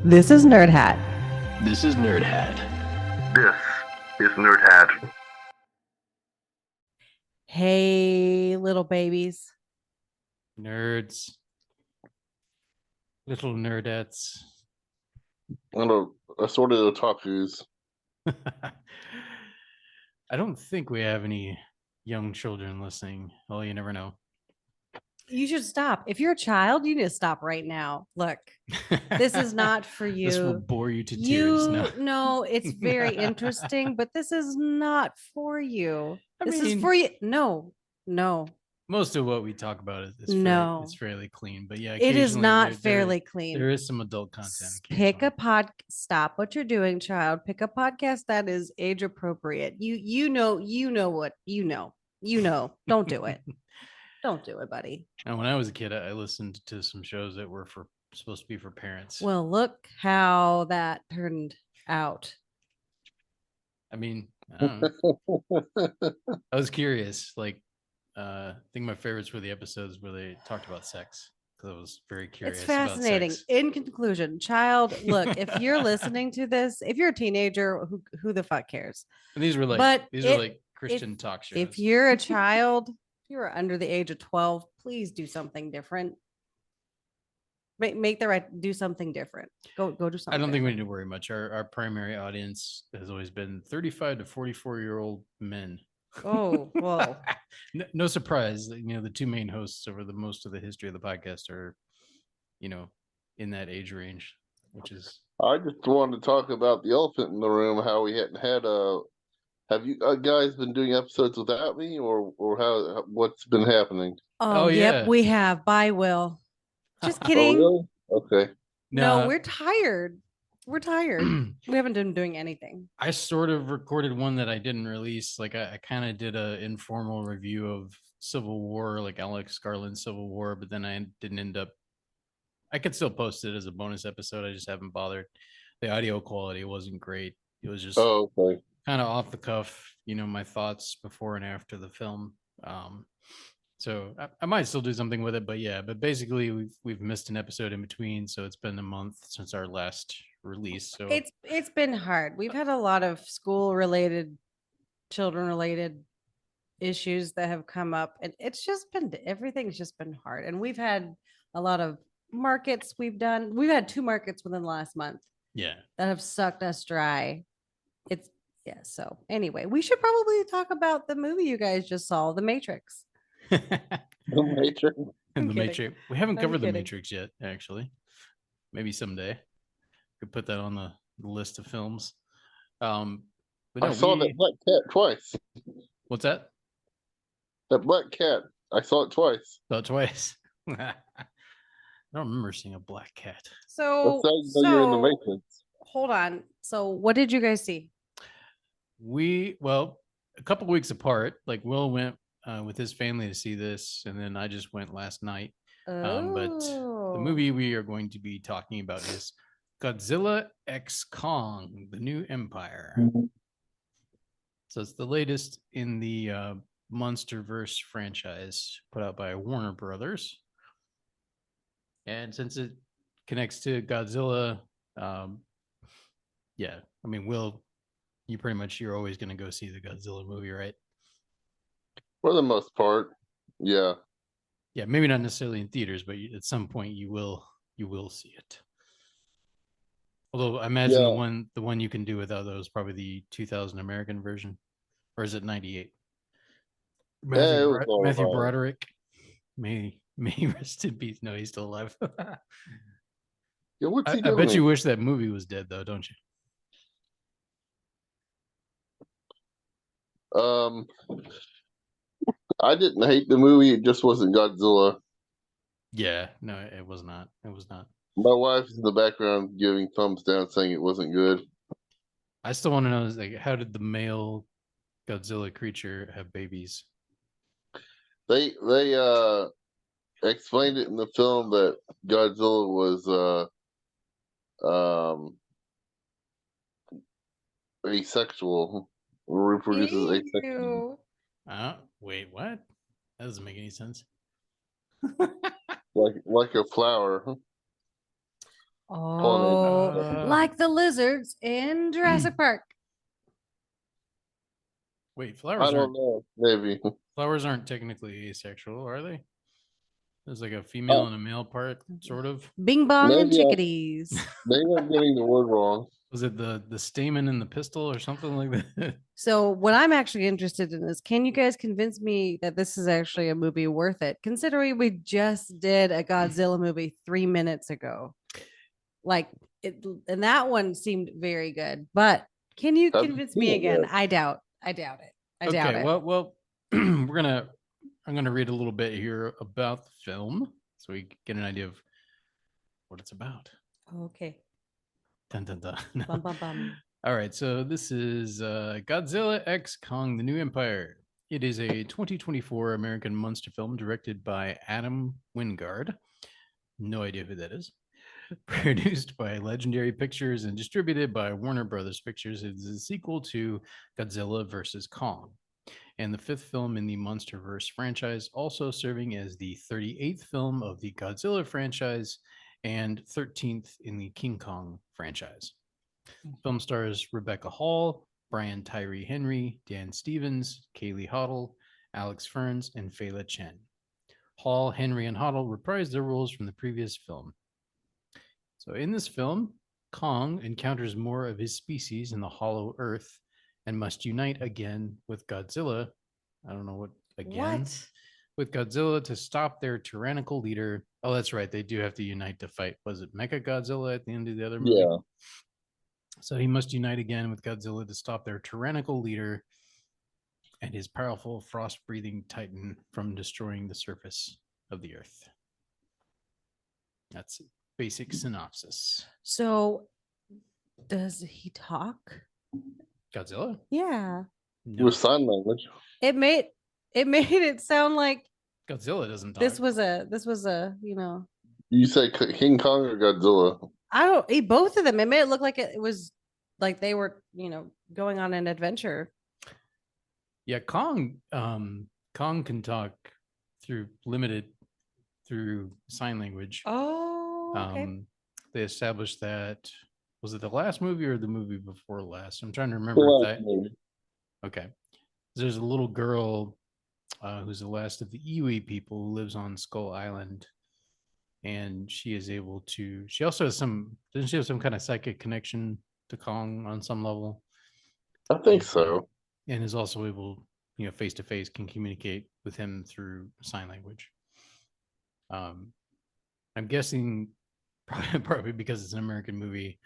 This is Nerd Hat. This is Nerd Hat. This is Nerd Hat. Hey, little babies. Nerds. Little nerdettes. And assorted otakus. I don't think we have any young children listening. Oh, you never know. You should stop. If you're a child, you need to stop right now. Look, this is not for you. This will bore you to tears. No, it's very interesting, but this is not for you. This is mean, for you. No. Most of what we talk about is it's fairly clean, but yeah, it is not fairly clean. There is some adult content. Pick a stop what you're doing, child. Pick a podcast that is age appropriate. You know what you know. Don't do it. Don't do it, buddy. And when I was a kid, I listened to some shows that were supposed to be for parents. Well, look how that turned out. I mean, I don't know. I was curious. I think my favorites were the episodes where they talked about sex, because I was very curious. It's fascinating. About sex. In conclusion, child, look, if you're listening to this, if you're a teenager, who the fuck cares? And these were like Christian talk shows. If you're a child, if you're under the age of 12, please do something different. Do something different. Go do something. I don't think we different. need to worry much. Our primary audience has always been 35 to 44-year-old men. Oh, well. No surprise. The two main hosts over the most of the history of the podcast are, in that age range, which is. I just wanted to talk about the elephant in the room. How we hadn't had Have you guys been doing episodes without me, or what's been happening? Oh yeah. Yep, we have. Bye, Will. Just kidding. Oh, really? Okay. No, we're tired. We haven't been doing anything. I sort of recorded one that I didn't release. I kind of did an informal review of Civil War, like Alex Garland's Civil War, but then I didn't end up. I could still post it as a bonus episode. I just haven't bothered. The audio quality wasn't great. It was just okay. Kind of off the cuff, my thoughts before and after the film. So I might still do something with it, but basically we've missed an episode in between, so it's been a month since our last release. So it's been hard. We've had a lot of school related, children related issues that have come up, and everything's just been hard. And we've had a lot of markets we've had 2 markets within the last month. Yeah. That have sucked us dry. So anyway, we should probably talk about the movie you guys just saw, The Matrix. The Matrix. And The Matrix. We haven't covered The kidding. Matrix yet, actually. Maybe someday. Could put that on the list of films. I saw that black cat twice. What's that? That black cat. I saw it twice. Saw it twice. I don't remember seeing a black cat. So you're in The Matrix. Hold on. So what did you guys see? A couple weeks apart. Will went with his family to see this, and then I just went last night. But the movie we are going to be talking about is Godzilla x Kong: The New Empire. Mm-hmm. So it's the latest in the MonsterVerse franchise put out by Warner Brothers. And since it connects to Godzilla, Will, you're always going to go see the Godzilla movie, right? For the most part, yeah. Yeah, maybe not necessarily in theaters, but at some point you will see it. Although I imagine the one you can do without those probably the 2000 American version, or is it 98? Matthew Broderick, may he rest in peace. No, he's still alive. Yeah, what's he I doing? bet you wish that movie was dead, though, don't you? I didn't hate the movie. It just wasn't Godzilla. Yeah, no, it was not. It was not. My wife's in the background giving thumbs down, saying it wasn't good. I still want to know, how did the male Godzilla creature have babies? They explained it in the film that Godzilla was asexual, reproduces asexually. Wait, what? That doesn't make any sense. like a flower. Oh, like the lizards in Jurassic Park. Wait, I don't know. Maybe. flowers aren't technically asexual, are they? There's like a female Oh, and a male part, sort of. Bing bong and maybe chickadees. maybe I'm getting the word wrong. Was it the stamen and the pistil or something like that? So what I'm actually interested in is, can you guys convince me that this is actually a movie worth it? Considering we just did a Godzilla movie 3 minutes ago. Like it, and that one seemed very good. But can you Haven't convince seen me it again? yet. I doubt it. I doubt Okay, it. well, I'm gonna read a little bit here about the film so we get an idea of what it's about. Okay. Dun, dun, dun. Bum, bum, bum. All right, so this is Godzilla X Kong: The New Empire. It is a 2024 American monster film directed by Adam Wingard. No idea who that is. Produced by Legendary Pictures and distributed by Warner Brothers Pictures. It is a sequel to Godzilla vs. Kong, and the fifth film in the MonsterVerse franchise, also serving as the 38th film of the Godzilla franchise and 13th in the King Kong franchise. Film stars Rebecca Hall, Brian Tyree Henry, Dan Stevens, Kaylee Hoddle, Alex Ferns, and Fela Chen. Hall, Henry, and Hoddle reprised their roles from the previous film. So in this film, Kong encounters more of his species in the Hollow Earth and must unite again with Godzilla. I don't know what again. What? With Godzilla to stop their tyrannical leader. Oh, that's right. They do have to unite to fight. Was it Mecha Godzilla at the end of the other movie? Yeah. So he must unite again with Godzilla to stop their tyrannical leader and his powerful frost-breathing titan from destroying the surface of the earth. That's a basic synopsis. So does he talk? Godzilla? Yeah. No. With sign language. It made it sound like Godzilla doesn't talk. this was a, You say King Kong or Godzilla? I don't eat both of them. It made it look like it was like they were, going on an adventure. Yeah, Kong can talk through sign language. Oh, okay. They established that, was it the last movie or the movie before last? I'm trying to The remember last that. movie. Okay. There's a little girl who's the last of the Iwi people who lives on Skull Island. And she is able to, she also has doesn't she have some kind of psychic connection to Kong on some level? I think so. And is also able, face to face, can communicate with him through sign language. I'm guessing probably because it's an American movie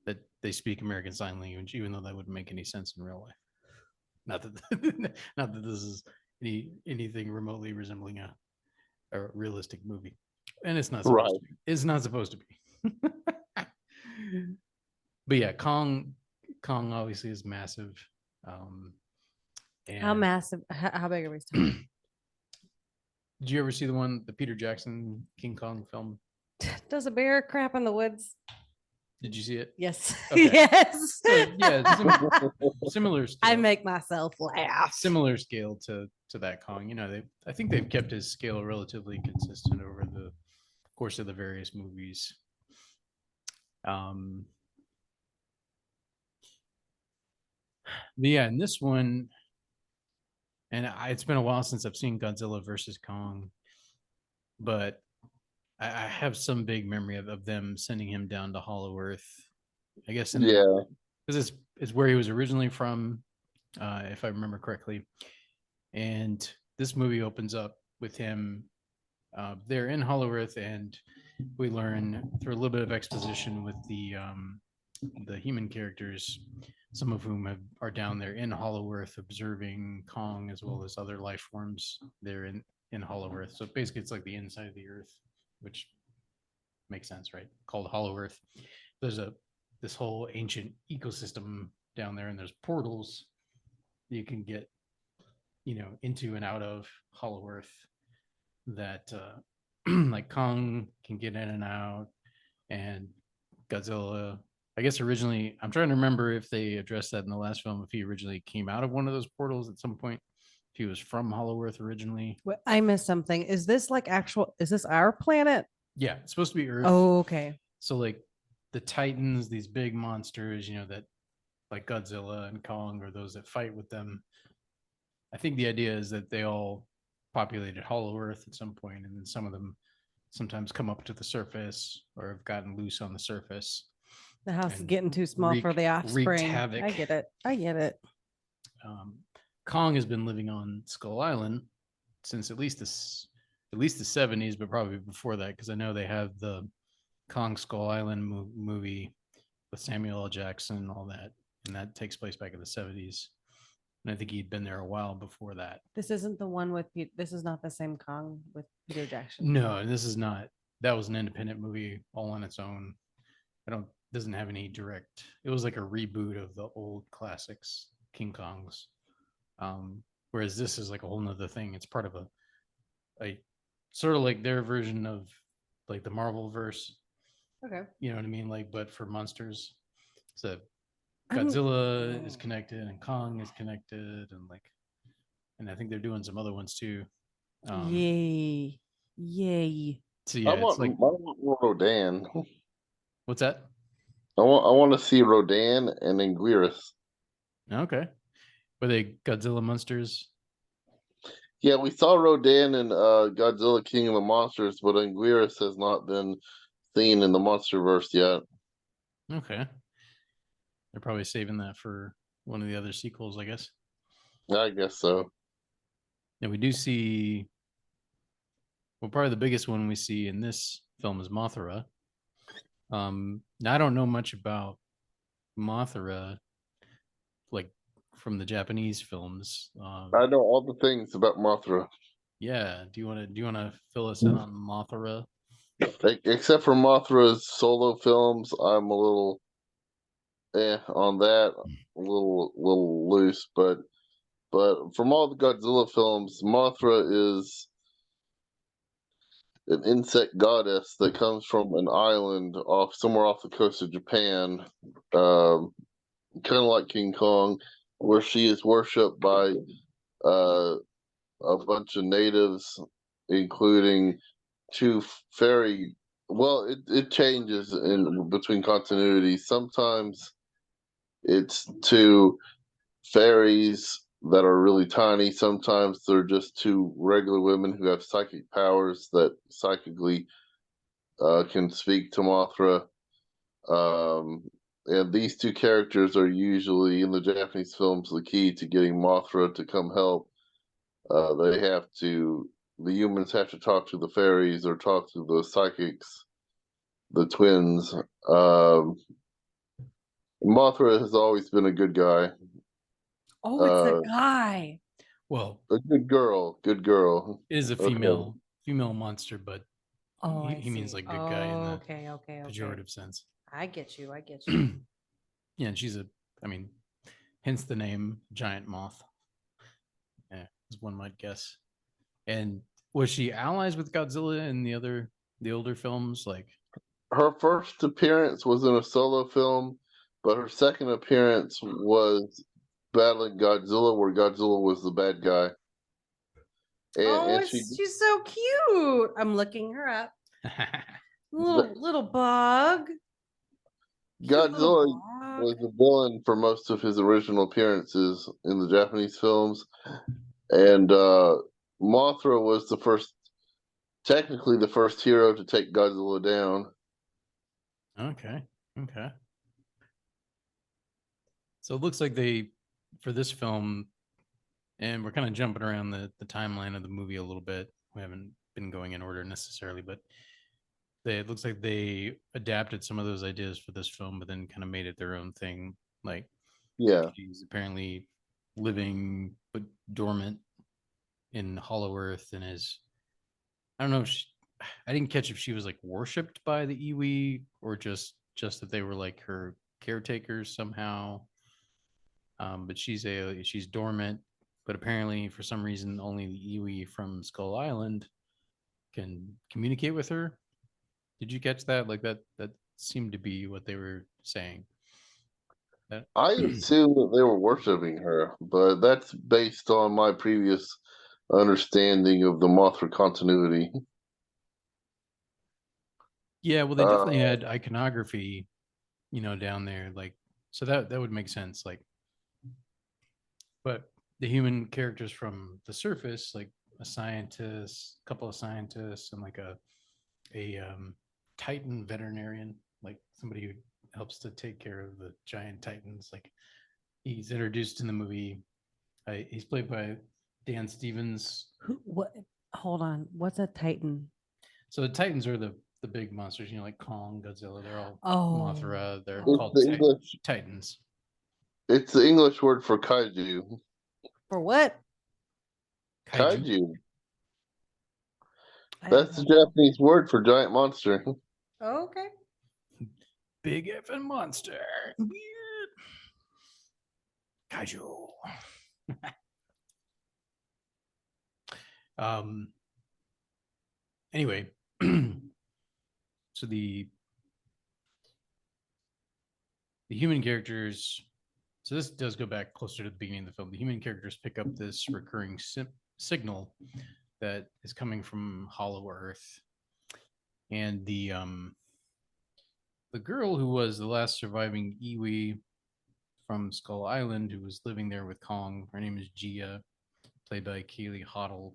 that they speak American Sign Language, even though that wouldn't make any sense in real life. Not that this is anything remotely resembling a realistic movie, and it's not supposed to be. It's not supposed to be. But yeah, Kong obviously is massive. How massive? How big are we talking? Did you ever see the Peter Jackson King Kong film? Does a bear crap in the woods? Did you see it? Yes. Okay. Yes. So, yeah, similar scale. I make myself laugh. Similar scale to that Kong. I think they've kept his scale relatively consistent over the course of the various movies. But yeah, in this one, and it's been a while since I've seen Godzilla versus Kong, but I have some big memory of them sending him down to Hollow Earth. I guess, because it's where he was originally from, if I remember correctly. And this movie opens up with him there in Hollow Earth, and we learn through a little bit of exposition with the human characters, some of whom are down there in Hollow Earth observing Kong as well as other life forms there in Hollow Earth. So basically, it's like the inside of the Earth, which makes sense, right? Called Hollow Earth. There's this whole ancient ecosystem down there, and there's portals you can get, into and out of Hollow Earth that like Kong can get in and out, and Godzilla. I guess originally, I'm trying to remember if they addressed that in the last film, if he originally came out of one of those portals at some point, if he was from Hollow Earth originally. I missed something. Is this our planet? Yeah, it's supposed to be Earth. Oh, okay. So like the Titans, these big monsters, that like Godzilla and Kong, or those that fight with them. I think the idea is that they all populated Hollow Earth at some point, and then some of them sometimes come up to the surface or have gotten loose on the surface. The house is And getting too small for the offspring. havoc. I get it. I get it. Kong has been living on Skull Island since at least the 70s, but probably before that, because I know they have the Kong Skull Island movie with Samuel L. Jackson and all that, and that takes place back in the 70s. And I think he'd been there a while before that. This isn't the one with this is not the same Kong with Peter Jackson. No, and this is not. That was an independent movie all on its own. Doesn't have any direct. It was like a reboot of the old classics, King Kongs. Whereas this is like a whole nother thing. It's part of a sort of like their version of like the Marvel verse. Okay. You know what I mean? Like, but for monsters. So Godzilla is connected and Kong is connected, and I think they're doing some other ones too. Yay. So yeah, it's like, I want more Rodan. what's that? I want to see Rodan and Anguirus. Okay. Were they Godzilla monsters? Yeah, we saw Rodan in Godzilla King of the Monsters, but Anguirus has not been seen in the MonsterVerse yet. Okay. They're probably saving that for one of the other sequels, I guess. I guess so. And we do see, well, probably the biggest one we see in this film is Mothra. Now I don't know much about Mothra, like from the Japanese films. I know all the things about Mothra. Yeah. Do you want to fill us in on Mothra? Except for Mothra's solo films, I'm a little on that, a little loose, but from all the Godzilla films, Mothra is an insect goddess that comes from an island somewhere off the coast of Japan, kind of like King Kong, where she is worshipped by a bunch of natives, including two fairy. Well, it changes in between continuities. Sometimes it's two fairies that are really tiny. Sometimes they're just two regular women who have psychic powers that psychically can speak to Mothra. And these two characters are usually in the Japanese films the key to getting Mothra to come help. The humans have to talk to the fairies or talk to the psychics, the twins. Mothra has always been a good guy. Oh, it's a guy. Well, A good girl. it is a female monster, but Oh, he means like good guy in the okay. pejorative sense. I get you. Yeah, and hence the name Giant Moth. Yeah, as one might guess. And was she allies with Godzilla in the older films? Like, Her first appearance was in a solo film, but her second appearance was battling Godzilla, where Godzilla was the bad guy. And she's so cute. I'm looking her up. Little bug. Godzilla was the villain for most of his original appearances in the Japanese films, and Mothra was technically the first hero to take Godzilla down. Okay. So it looks like for this film, and we're kind of jumping around the timeline of the movie a little bit. We haven't been going in order necessarily, but it looks like they adapted some of those ideas for this film, but then kind of made it their own thing. Like, yeah, she's apparently living but dormant in Hollow Earth, and I don't know if I didn't catch if she was like worshipped by the Iwi or just that they were like her caretakers somehow. But she's dormant, but apparently for some reason only the Iwi from Skull Island can communicate with her. Did you catch that? Like that seemed to be what they were saying. I assume that they were worshiping her, but that's based on my previous understanding of the Mothra continuity. Yeah, well, they definitely had iconography down there. Like, so that would make sense. Like, but the human characters from the surface, like a scientist, a couple of scientists, and like a Titan veterinarian, like somebody who helps to take care of the giant Titans. Like, he's introduced in the movie. He's played by Dan Stevens. Who? What? Hold on. What's a Titan? So the Titans are the big monsters, like Kong, Godzilla. They're all Oh, Mothra. They're It's called the English. Titans. It's the English word for kaiju. for what? Kaiju. Kaiju. I That's the don't know. Japanese word for giant monster. Oh, okay. Big effing monster. Kaiju. Anyway, so the human characters, so this does go back closer to the beginning of the film. The human characters pick up this recurring signal that is coming from Hollow Earth, and the girl who was the last surviving Iwi from Skull Island, who was living there with Kong, her name is Gia, played by Kaylee Hoddle.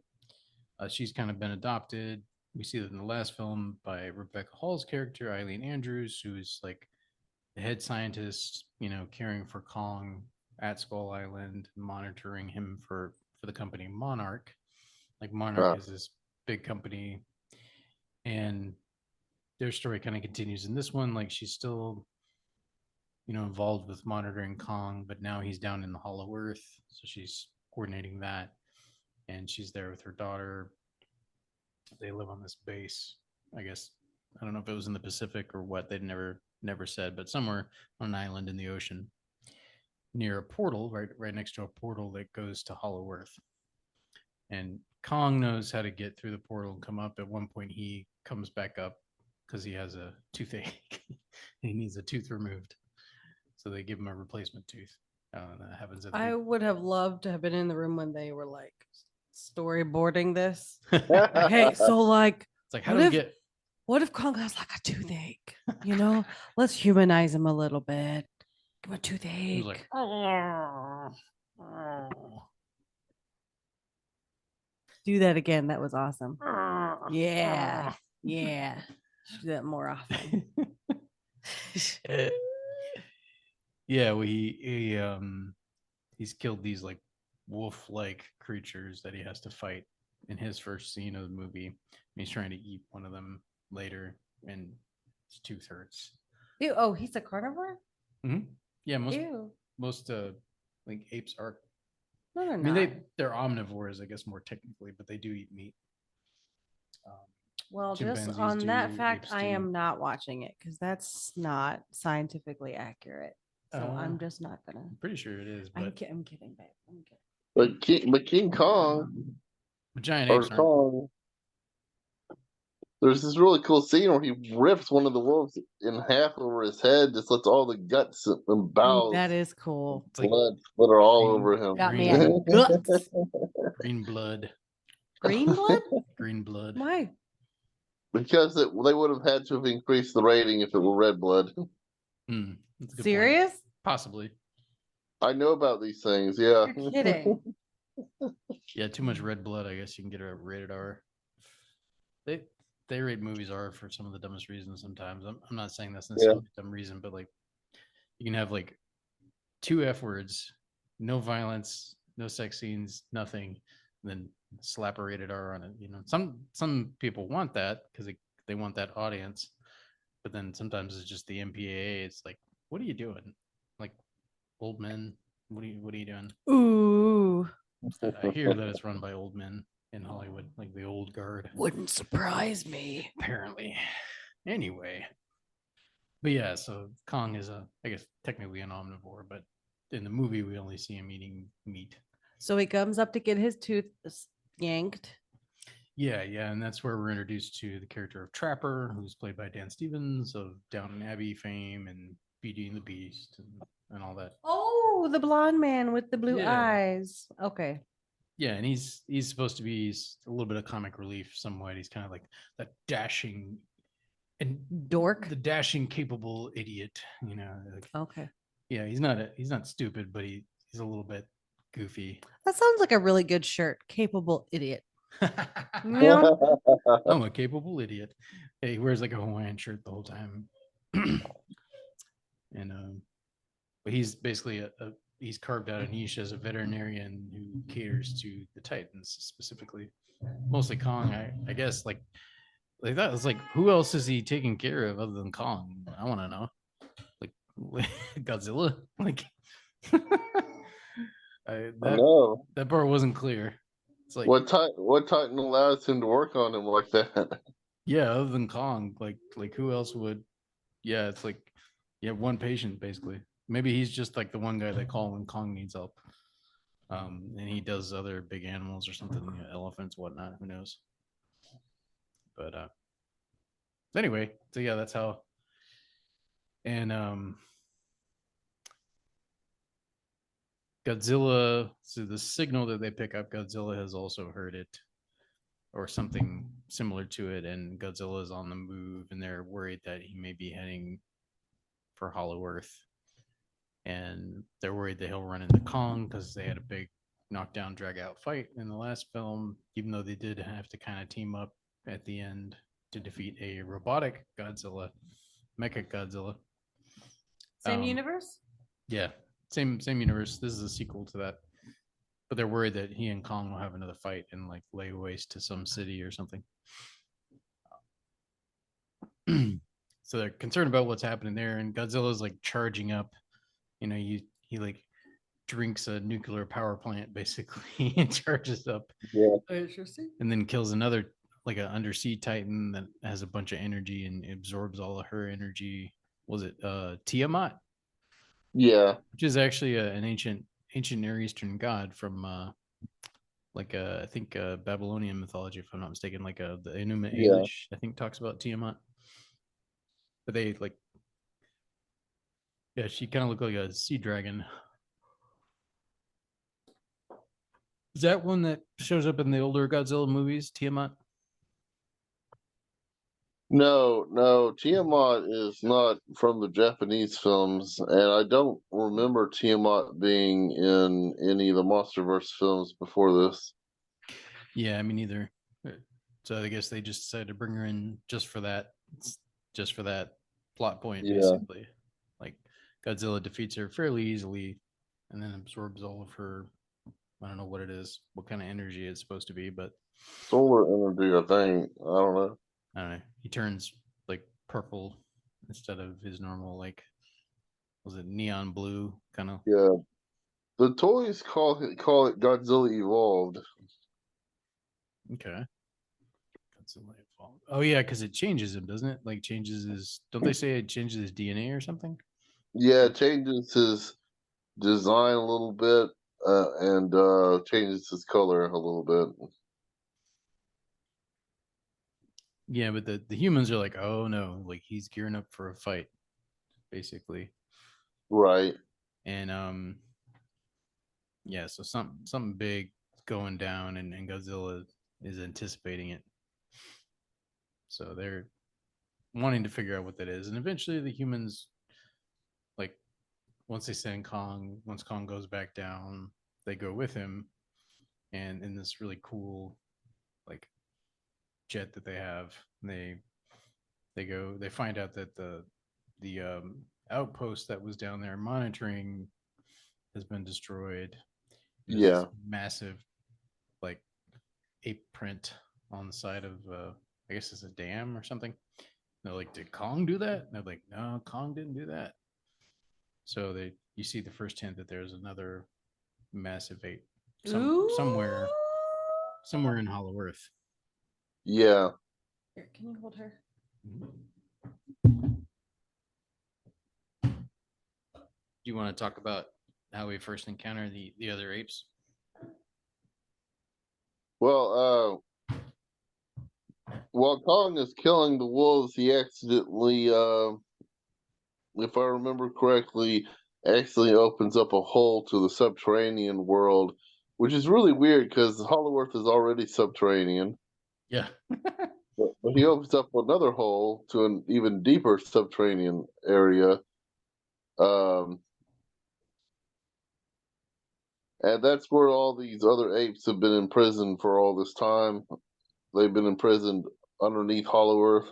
She's kind of been adopted. We see that in the last film by Rebecca Hall's character, Eileen Andrews, who's like the head scientist, caring for Kong at Skull Island, monitoring him for the company Monarch. Like, Monarch is this big company, and their story kind of continues in this one. Like, she's still, involved with monitoring Kong, but now he's down in the Hollow Earth, so she's coordinating that, and she's there with her daughter. They live on this base, I guess. I don't know if it was in the Pacific or what. They'd never said, but somewhere on an island in the ocean near a portal, right next to a portal that goes to Hollow Earth. And Kong knows how to get through the portal and come up. At one point, he comes back up because he has a toothache. He needs a tooth removed, so they give him a replacement tooth. That happens at I the would have loved to have been in the room when they were like storyboarding this. Okay, so like, it's like, how what do we if get? what if Kong has like a toothache? Let's humanize him a little bit. Give him a He toothache. was like, oh. Do that again. That was awesome. Yeah. Yeah. Should do that more often. Yeah, well, he's killed these like wolf-like creatures that he has to fight in his first scene of the movie. And he's trying to eat one of them later, and his tooth hurts. Ew, oh, he's a carnivore? Yeah, Ew. most like apes are. No, they're I mean, not. they're omnivores, I guess, more technically, but they do eat meat. Well, just Chimpanzees on that do, fact, apes I do. am not watching it because that's not scientifically accurate. So I'm just not gonna. I'm pretty sure it is, I'm, but I'm kidding, babe. I'm kidding. But King Kong giant or apes aren't. Kong, there's this really cool scene where he rips one of the wolves in half over his head, just lets all the guts and bowels, That is cool. It's like blood splatter all green- over him. Got me green- at guts. green blood. Green blood? Green blood. Why? Because they would have had to have increased the rating if it were red blood. That's a good point. Serious? Possibly. I know about these things. Yeah. You're kidding. Yeah, too much red blood. I guess you can get a rated R. They rate movies R for some of the dumbest reasons. Sometimes I'm not saying that's necessarily a dumb reason, but like, you can have like 2 F words, no violence, no sex scenes, nothing, and then slap a rated R on it. Some people want that because they want that audience, but then sometimes it's just the MPAA. It's like, what are you doing? Like, old men, what are you doing? Ooh. I hear that it's run by old men in Hollywood, like the old guard. Wouldn't surprise me. Apparently. Anyway. But yeah, so Kong is I guess technically an omnivore, but in the movie we only see him eating meat. So he comes up to get his tooth yanked. Yeah, and that's where we're introduced to the character of Trapper, who's played by Dan Stevens of Downton Abbey fame and Beauty and the Beast and all that. Oh, the blonde man with the blue Yeah. eyes. Okay. Yeah, and he's supposed to be a little bit of comic relief somewhat. He's kind of like that dashing And Dork. the dashing, capable idiot. Like, Okay. yeah, he's not stupid, but he's a little bit goofy. That sounds like a really good shirt. Capable idiot. Yeah. I'm a capable idiot. Yeah, he wears like a Hawaiian shirt the whole time. And but he's basically he's carved out a niche as a veterinarian who caters to the Titans specifically, mostly Kong. I guess like that was like, who else is he taking care of other than Kong? I want to know. Like Godzilla, like I that know. that part wasn't clear. It's like, What Titan allows him to work on him like that? yeah, other than Kong, like who else would? Yeah, it's like you have one patient basically. Maybe he's just like the one guy they call when Kong needs help. And he does other big animals or something, elephants, whatnot. Who knows? But anyway, so yeah, that's how. And Godzilla. So the signal that they pick up, Godzilla has also heard it, or something similar to it, and Godzilla is on the move, and they're worried that he may be heading for Hollow Earth, and they're worried that he'll run into Kong because they had a big knockdown, drag out fight in the last film, even though they did have to kind of team up at the end to defeat a robotic Godzilla, Mecha Godzilla. Same universe? Yeah, same universe. This is a sequel to that. But they're worried that he and Kong will have another fight and like lay waste to some city or something. So they're concerned about what's happening there, and Godzilla's like charging up. He like drinks a nuclear power plant basically and charges up. Yeah. Interesting. And then kills another like an undersea titan that has a bunch of energy and absorbs all of her energy. Was it Tiamat? Yeah. Which is actually an ancient Near Eastern god from I think Babylonian mythology, if I'm not mistaken. Like the Enuma Elish, I think, talks about Tiamat. But they like, yeah, she kind of looked like a sea dragon. Is that one that shows up in the older Godzilla movies, Tiamat? No, Tiamat is not from the Japanese films, and I don't remember Tiamat being in any of the MonsterVerse films before this. Yeah, me neither. So I guess they just decided to bring her in just for that plot point, Yeah. basically. Like Godzilla defeats her fairly easily, and then absorbs all of her. I don't know what it is, what kind of energy it's supposed to be, but Solar energy, I think. I don't know. I don't know. He turns like purple instead of his normal, like, was it neon blue kind of? Yeah. The toys call it Godzilla Evolved. Okay. Godzilla evolved. Oh yeah, because it changes him, doesn't it? Like changes his. Don't they say it changes his DNA or something? Yeah, it changes his design a little bit, and changes his color a little bit. Yeah, but the humans are like, oh no, like he's gearing up for a fight, basically. Right. And yeah, so something big going down, and Godzilla is anticipating it. So they're wanting to figure out what that is, and eventually the humans, like, once Kong goes back down, they go with him, and in this really cool like jet that they have, they find out that the outpost that was down there monitoring has been destroyed. There's Yeah. this massive like ape print on the side of I guess it's a dam or something. They're like, did Kong do that? And they're like, no, Kong didn't do that. So you see the first hint that there's another massive ape somewhere in Hollow Earth. Yeah. Here, can you hold her? Do you want to talk about how we first encounter the other apes? Well, while Kong is killing the wolves, he accidentally, if I remember correctly, actually opens up a hole to the subterranean world, which is really weird because Hollow Earth is already subterranean. Yeah. But he opens up another hole to an even deeper subterranean area. Um, and that's where all these other apes have been imprisoned for all this time. They've been imprisoned underneath Hollow Earth.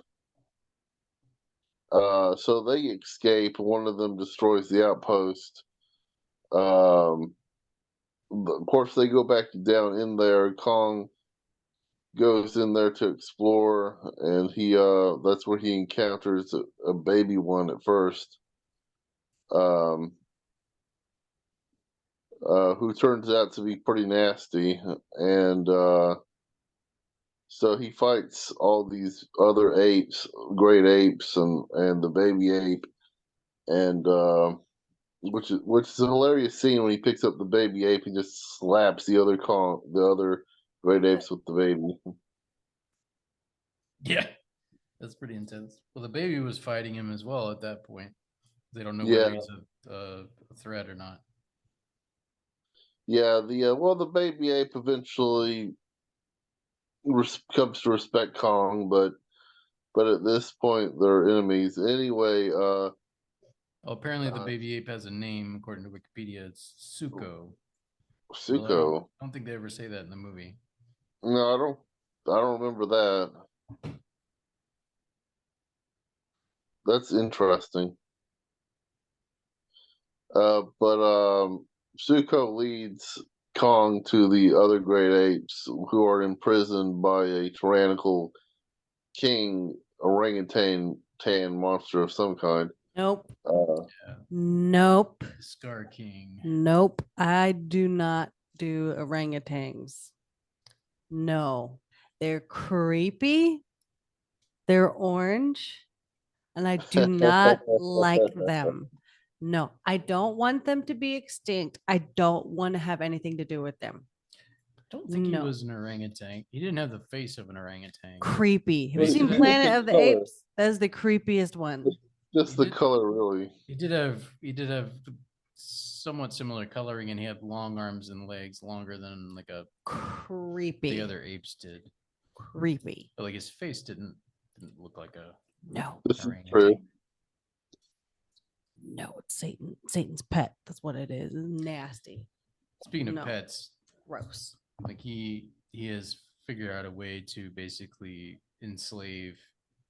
So they escape. One of them destroys the outpost. Of course, they go back down in there. Kong goes in there to explore, and that's where he encounters a baby one at first, um, who turns out to be pretty nasty, and so he fights all these other apes, great apes, and the baby ape, and which is a hilarious scene when he picks up the baby ape and just slaps the other great apes with the baby. Yeah, that's pretty intense. Well, the baby was fighting him as well at that point. They don't know Yeah, whether he's a threat or not. yeah. The baby ape eventually comes to respect Kong, but at this point they're enemies anyway. Well, apparently the Uh, baby ape has a name according to Wikipedia. It's Suko. Well, Suko. I don't think they ever say that in the movie. No, I don't remember that. That's interesting. But Suko leads Kong to the other great apes who are imprisoned by a tyrannical king orangutan monster of some kind. Nope. Yeah, Nope. Scar King. Nope. I do not do orangutans. No. They're creepy. They're orange. And I do not like them. No, I don't want them to be extinct. I don't want to have anything to do with them. I don't think he No. was an orangutan. He didn't have the face of an orangutan. Creepy. Have you He seen did Planet have- of the color. Apes? That is the creepiest one. Just He the did- color, really. He did have somewhat similar coloring, and he had long arms and legs, longer than like Creepy. the other apes did. Creepy. But like his face didn't look like a No. This is orangutan. true. No, it's Satan. Satan's pet. That's what it is. It's nasty. Speaking of No. pets, Gross. like he has figured out a way to basically enslave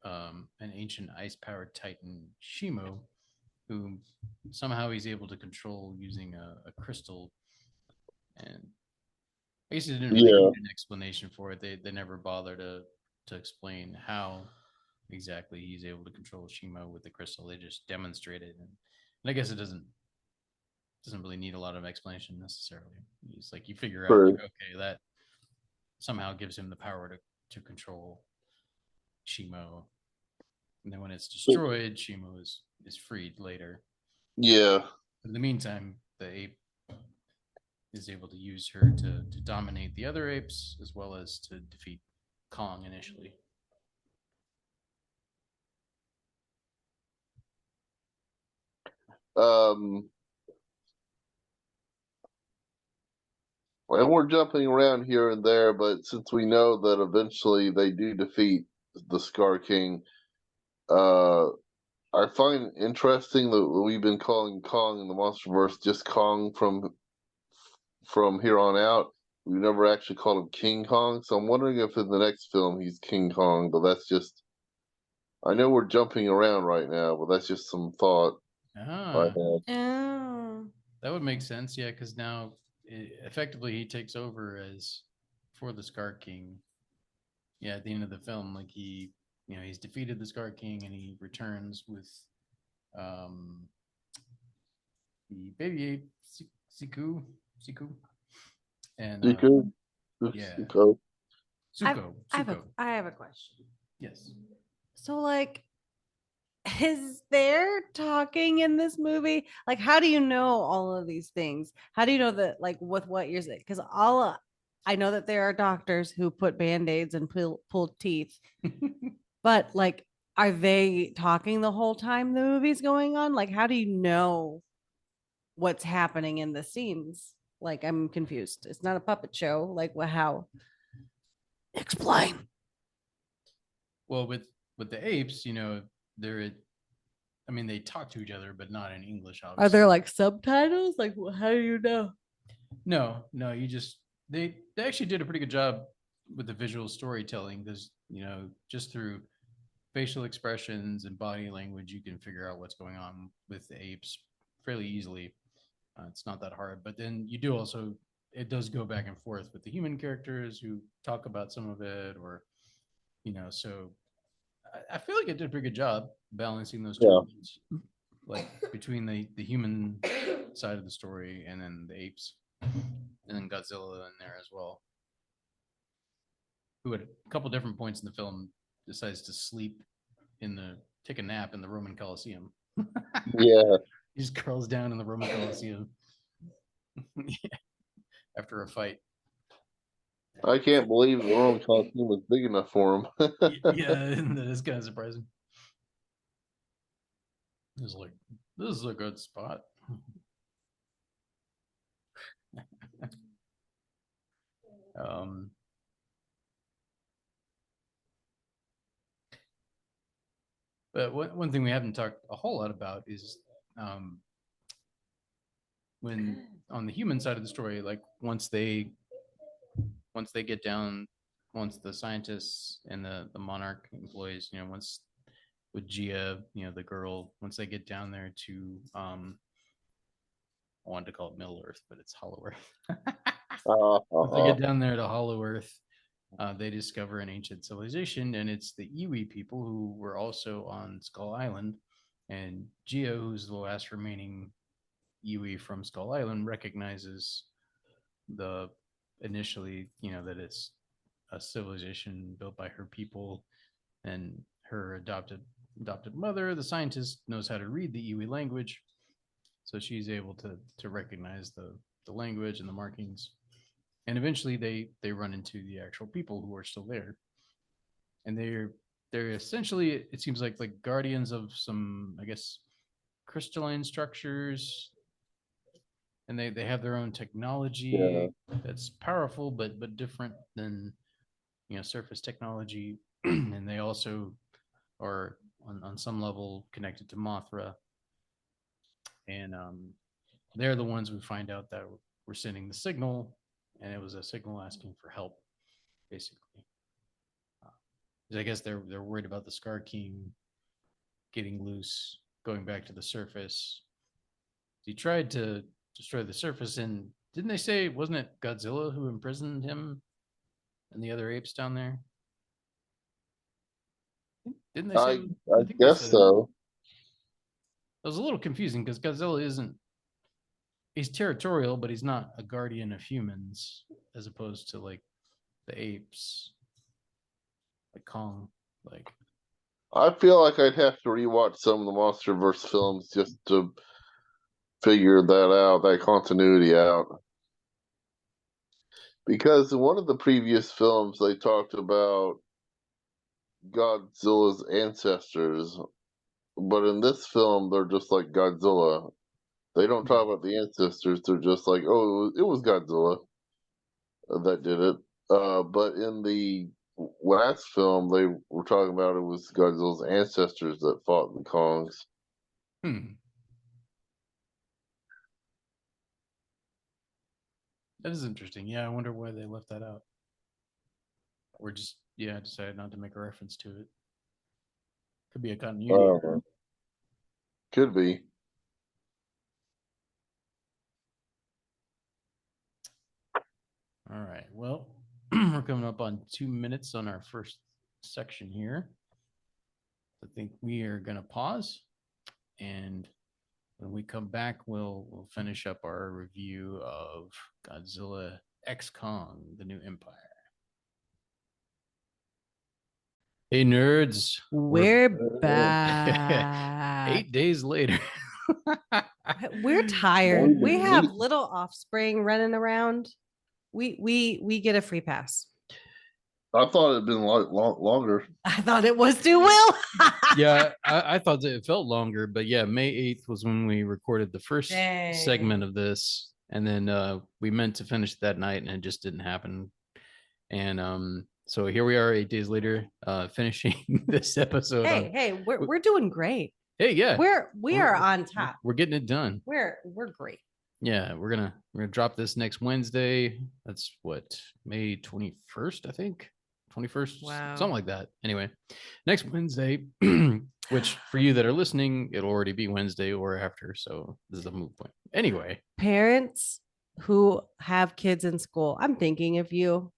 an ancient ice powered titan Shimo, who somehow he's able to control using a crystal. And I guess they didn't really Yeah. need an explanation for it. They never bother to explain how exactly he's able to control Shimo with the crystal. They just demonstrate it, and I guess it doesn't really need a lot of explanation necessarily. It's like you figure out, True. like, okay, that somehow gives him the power to control Shimo, and then when it's destroyed, Shimo is freed later. Yeah. In the meantime, the ape is able to use her to dominate the other apes as well as to defeat Kong initially. And we're jumping around here and there, but since we know that eventually they do defeat the Scar King, I find it interesting that we've been calling Kong in the MonsterVerse just Kong from here on out. We've never actually called him King Kong, so I'm wondering if in the next film he's King Kong. But that's just, I know we're jumping around right now, but that's just some thought I Ah, had. Oh. that would make sense, yeah, because now effectively he takes over as for the Scar King. Yeah, at the end of the film, like he's defeated the Scar King and he returns with um the baby ape Siku, and Dooku? yeah. Dooku. Suko. I have a question. Yes. So, like, is there talking in this movie? Like, how do you know all of these things? How do you know that, like, with what you're saying? Because I know that there are doctors who put band-aids and pull teeth, but like, are they talking the whole time the movie's going on? Like, how do you know what's happening in the scenes? Like, I'm confused. It's not a puppet show. Like, how? Explain. Well, with the apes, they're, I mean, they talk to each other, but not in English, Are obviously. there like subtitles? Like, how do you know? No, you just they actually did a pretty good job with the visual storytelling. There's, just through facial expressions and body language, you can figure out what's going on with the apes fairly easily. It's not that hard, but then you do also, it does go back and forth with the human characters who talk about some of it, or so I feel like it did a pretty good job balancing those two Yeah. worlds, like between the human side of the story and then the apes, and then Godzilla in there as well, who at a couple different points in the film decides to take a nap in the Roman Coliseum. Yeah. He just curls down in the Roman Coliseum after a fight. I can't believe the Roman Coliseum was big enough for him. Yeah, that is kind of surprising. It's like, this is a good spot. um, but one thing we haven't talked a whole lot about is when on the human side of the story, like once they get down, once the scientists and the monarch employees, once with Gia, the girl, once they get down there to I wanted to call it Middle Earth, but it's Hollow Earth. Once they get down there to Hollow Earth, they discover an ancient civilization, and it's the Iwi people who were also on Skull Island. And Gia, who's the last remaining Iwi from Skull Island, recognizes the initially, that it's a civilization built by her people, and her adopted mother, the scientist, knows how to read the Iwi language, so she's able to recognize the language and the markings. And eventually they run into the actual people who are still there, and they're essentially, it seems like guardians of some, I guess, crystalline structures, and they have their own technology that's powerful but different than surface technology. And they also are on some level connected to Mothra, and they're the ones we find out that we're sending the signal, and it was a signal asking for help, basically. I guess they're worried about the Scar King getting loose, going back to the surface. He tried to destroy the surface, and didn't they say, wasn't it Godzilla who imprisoned him and the other apes down there? Didn't they say? I think guess so. It was a little confusing because Godzilla he's territorial, but he's not a guardian of humans, as opposed to like the apes, like Kong. Like, I feel like I'd have to rewatch some of the MonsterVerse films just to figure that continuity out. Because in one of the previous films, they talked about Godzilla's ancestors, but in this film, they're just like Godzilla. They don't talk about the ancestors. They're just like, oh, it was Godzilla that did it. But in the last film, they were talking about it was Godzilla's ancestors that fought the Kongs. That is interesting. Yeah, I wonder why they left that out. Or just, decided not to make a reference to it. Could be a continuity. Could be. All right. Well, we're coming up on 2 minutes on our first section here. I think we are going to pause, and when we come back, we'll finish up our review of Godzilla X Kong: The New Empire. Hey nerds, We're back. 8 days later. We're tired. We have little offspring running around. We get a free pass. I thought it'd been longer. I thought it was too, Will. Yeah, I thought that it felt longer, but yeah, May 8th was when we recorded the first segment of this, and then we meant to finish that night, and it just didn't happen. And So here we are 8 days later, finishing this episode. Hey, we're doing great. Hey, yeah, We are on top. we're getting it done. We're great. Yeah, we're gonna drop this next Wednesday. That's what, May 21st, I think. 21st, Wow. something like that. Anyway, next Wednesday, which for you that are listening, it'll already be Wednesday or after. So this is a moot point. Anyway, Parents who have kids in school, I'm thinking of you.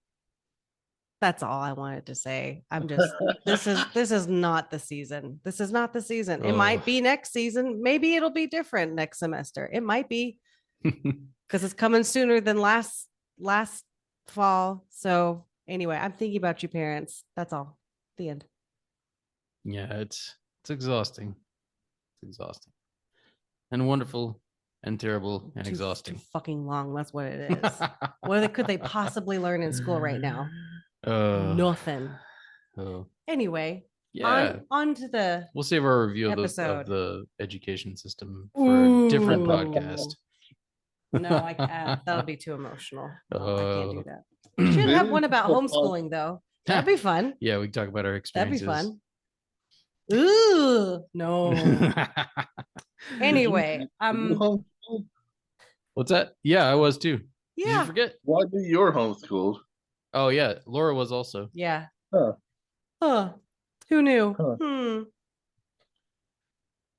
That's all I wanted to say. I'm just this is not the season. This is not the season. It might be next season. Maybe it'll be different next semester. It might be because it's coming sooner than last fall. So anyway, I'm thinking about you parents. That's all. The end. yeah, it's exhausting. It's exhausting. And wonderful and terrible and Too exhausting. fucking long. That's what it is. What could they possibly learn in school right now? Nothing. Anyway, Yeah. on to the We'll save our review of episode. the education system for a different Ooh. podcast. No, I can't. That'll be too emotional. No, I can't do that. We Yeah, should have one about homeschooling though. That'd be fun. we can talk about our That'd be experiences. fun. Ooh, no. Anyway, What's that? Yeah, I was too. Did you yeah, forget? Why do your homeschooled? Oh yeah, Laura was also. yeah. Huh. Huh. Who knew? Huh.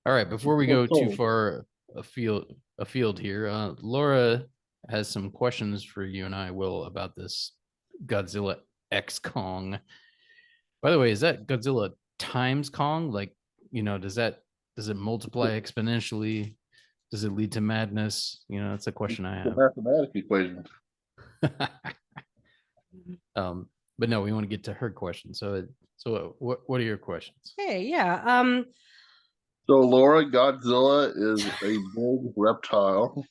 All right, before we go too Cool. far afield here, Laura has some questions for you and I, Will, about this Godzilla X Kong. By the way, is that Godzilla times Kong? Like, does it multiply exponentially? Does it lead to madness? That's a question I have. Mathematical equation. But no, we want to get to her question. So what are your questions? Hey, yeah. So Laura, Godzilla is a big reptile.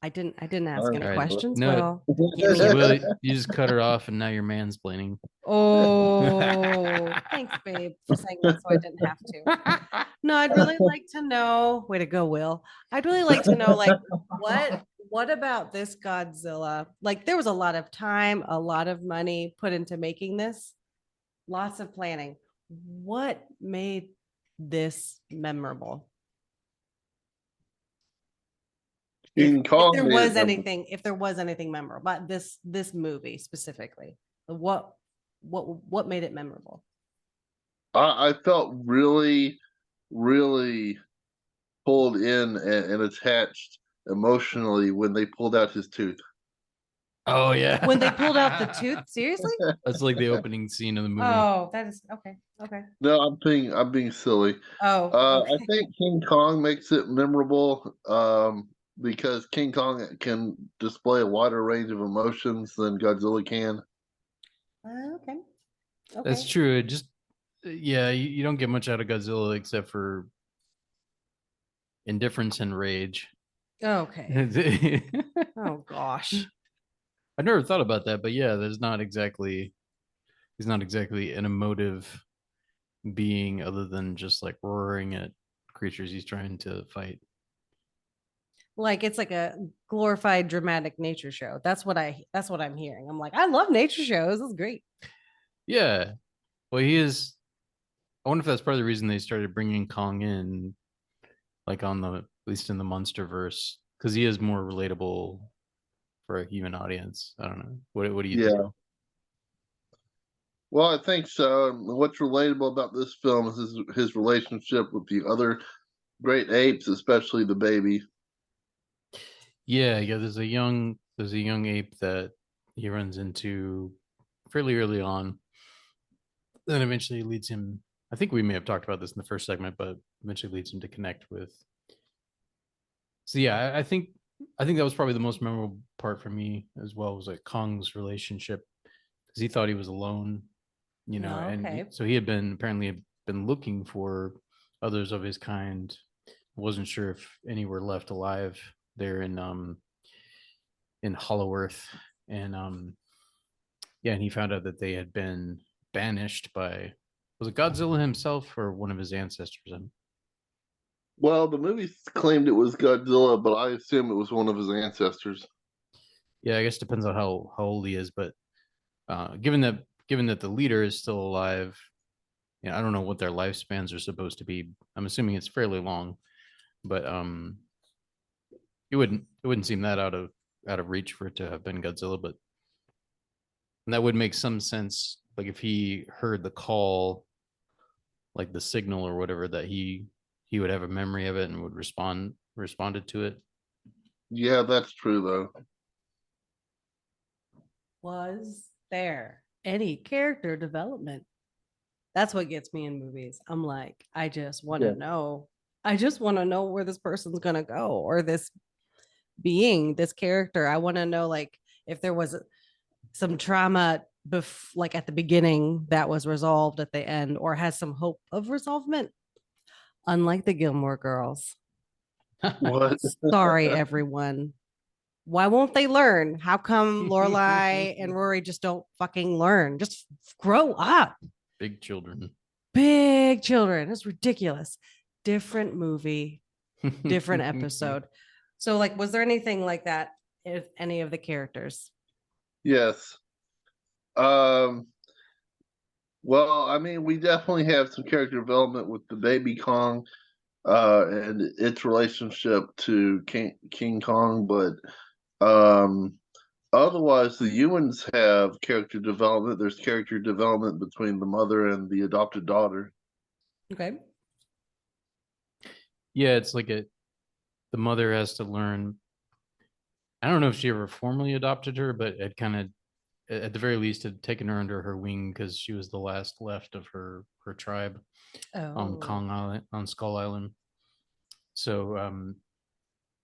I didn't ask any Alright. questions. No. Well, You just cut her off, and now you're mansplaining. oh, thanks, babe, for saying that so I didn't have to. No, I'd really like to know. Way to go, Will. I'd really like to know, like, what about this Godzilla? Like, there was a lot of time, a lot of money put into making this, lots of planning. What made this memorable? King Kong. If there was anything memorable, but this movie specifically, what made it memorable? I felt really, really pulled in and attached emotionally when they pulled out his tooth. Oh yeah. When they pulled out the tooth, seriously? That's like the opening scene of the movie. Oh, that is okay. Okay. No, I'm being silly. Oh, I think King Kong makes it memorable because King Kong can display a wider range of emotions than Godzilla can. Okay. That's true. It just, yeah, you don't get much out of Godzilla except for indifference and rage. Okay. Oh gosh. I've never thought about that, but yeah, he's not exactly an emotive being other than just like roaring at creatures he's trying to fight. Like it's like a glorified dramatic nature show. That's what I'm hearing. I'm like, I love nature shows. This is great. Yeah. Well, he is. I wonder if that's part of the reason they started bringing Kong in, like at least in the Monsterverse, because he is more relatable for a human audience. I don't know. What do you think? Well, I think so. What's relatable about this film is his relationship with the other great apes, especially the baby. Yeah. There's a young ape that he runs into fairly early on. Then eventually leads him. I think we may have talked about this in the first segment, but eventually leads him to connect with. So yeah, I think that was probably the most memorable part for me as well, was like Kong's relationship, because he thought he was alone, and so he had been looking for others of his kind. Wasn't sure if any were left alive there in Hollow Earth, and and he found out that they had been banished by, was it Godzilla himself or one of his ancestors? Well, the movie claimed it was Godzilla, but I assume it was one of his ancestors. Yeah, I guess it depends on how old he is, but given that given that the leader is still alive, I don't know what their lifespans are supposed to be. I'm assuming it's fairly long, but it wouldn't seem that out of reach for it to have been Godzilla, but that would make some sense. Like if he heard the call, like the signal or whatever, that he would have a memory of it and would responded to it. Yeah, that's true though. Was there any character development? That's what gets me in movies. I'm like, I just want to Yeah. know. I just want to know where this person's going to go, or this being, this character. I want to know, like, if there was some trauma like at the beginning that was resolved at the end, or has some hope of resolvement, unlike the Gilmore Girls. What? Sorry, everyone. Why won't they learn? How come Lorelai and Rory just don't fucking learn? Just grow up. Big children. Big children. It's ridiculous. Different movie, different episode. So, like, was there anything like that if any of the characters? Yes. Well, I mean, we definitely have some character development with the baby Kong, and its relationship to King Kong, but otherwise, the humans have character development. There's character development between the mother and the adopted daughter. Okay. Yeah, it's like the mother has to learn. I don't know if she ever formally adopted her, but it kind of, at the very least, had taken her under her wing because she was the last left of her tribe on Kong Island, on Skull Island. So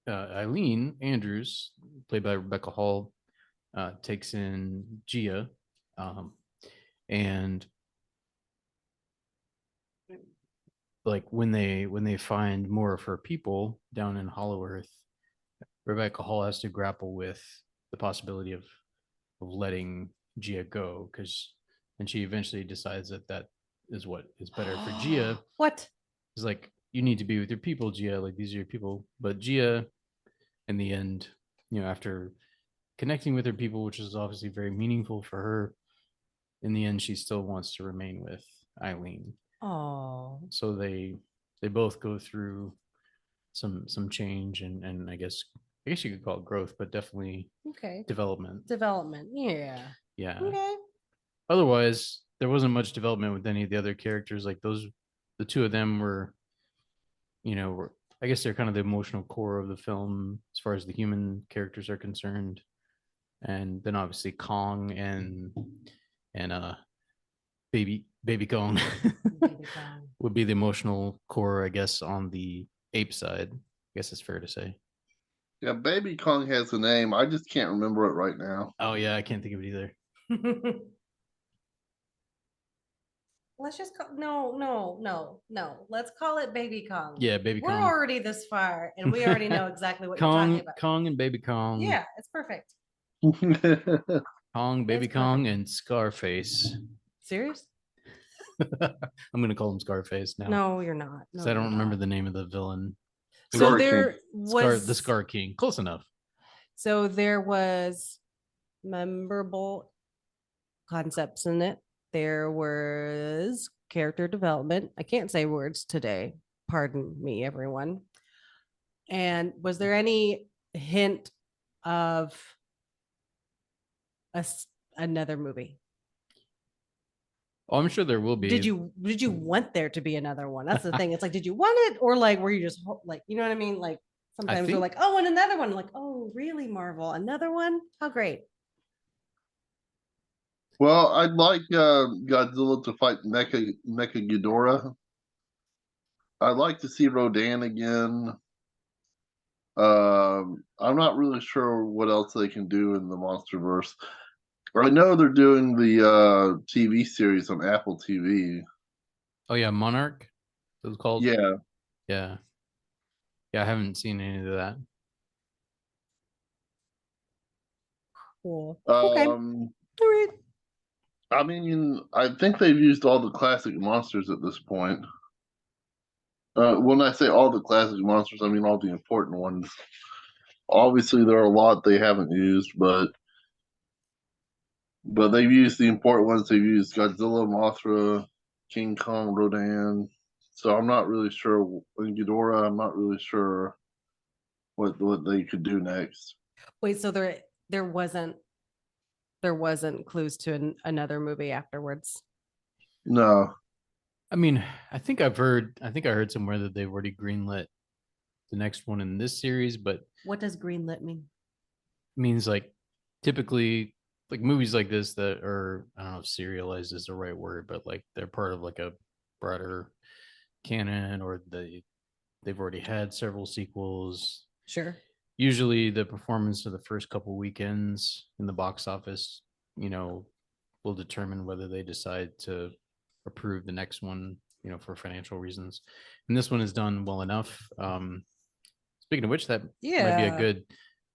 Eileen Andrews, played by Rebecca Hall, takes in Gia, and like when they find more of her people down in Hollow Earth, Rebecca Hall has to grapple with the possibility of letting Gia go, and she eventually decides that is what is better for Gia. What? It's like, you need to be with your people, Gia. Like, these are your people. But Gia, in the end, after connecting with her people, which is obviously very meaningful for her, in the end, she still wants to remain with Eileen. Oh. So they both go through some change, and I guess you could call it growth, but definitely Okay. development. Yeah. Yeah. Okay. Otherwise, there wasn't much development with any of the other characters. Like the two of them were, I guess they're kind of the emotional core of the film as far as the human characters are concerned. And then obviously Kong and baby Kong Baby Kong. would be the emotional core, I guess, on the ape side. I guess it's fair to say. Yeah, baby Kong has a name. I just can't remember it right now. Oh yeah, I can't think of it either. Let's just call no. Let's call it Baby Kong. Yeah, baby We're Kong. already this far, and we already know exactly what you're talking about. Kong and baby Kong. Yeah, it's perfect. Kong, baby It's Kong, perfect. and Scarface. Serious? I'm gonna call him Scarface now. No, you're not. No, I don't you're remember not. the name of the villain. So Scar there King. was The Scar King. Close enough. So there was memorable concepts in it. There was character development. I can't say words today. Pardon me, everyone. And was there any hint of another movie? Oh, I'm sure there will be. Did you want there to be another one? That's the thing. It's like, did you want it, or like were you just like, you know what I mean? Like sometimes we're like, oh, and another one. Like, oh, really, Marvel? Another one? How great. Well, I'd like Godzilla to fight Mecha Ghidorah. I'd like to see Rodan again. I'm not really sure what else they can do in the MonsterVerse. I know they're doing the TV series on Apple TV. Oh yeah, Monarch. It was called. Yeah. Yeah. Yeah, I haven't seen any of that. Cool. Okay. All right. I mean, I think they've used all the classic monsters at this point. When I say all the classic monsters, I mean all the important ones. Obviously, there are a lot they haven't used, but But they've used the important ones. They've used Godzilla, Mothra, King Kong, Rodan. So I'm not really sure. In Ghidorah, I'm not really sure what they could do next. Wait, so there wasn't clues to another movie afterwards. No. I mean, I think I heard somewhere that they've already greenlit the next one in this series, but What does greenlit mean? means like typically like movies like this that are, I don't know if serialized is the right word, but like they're part of like a broader canon, or they've already had several sequels. Sure. Usually the performance of the first couple weekends in the box office, will determine whether they decide to approve the next one, for financial reasons. And this one is done well enough. Speaking of which, that might be a good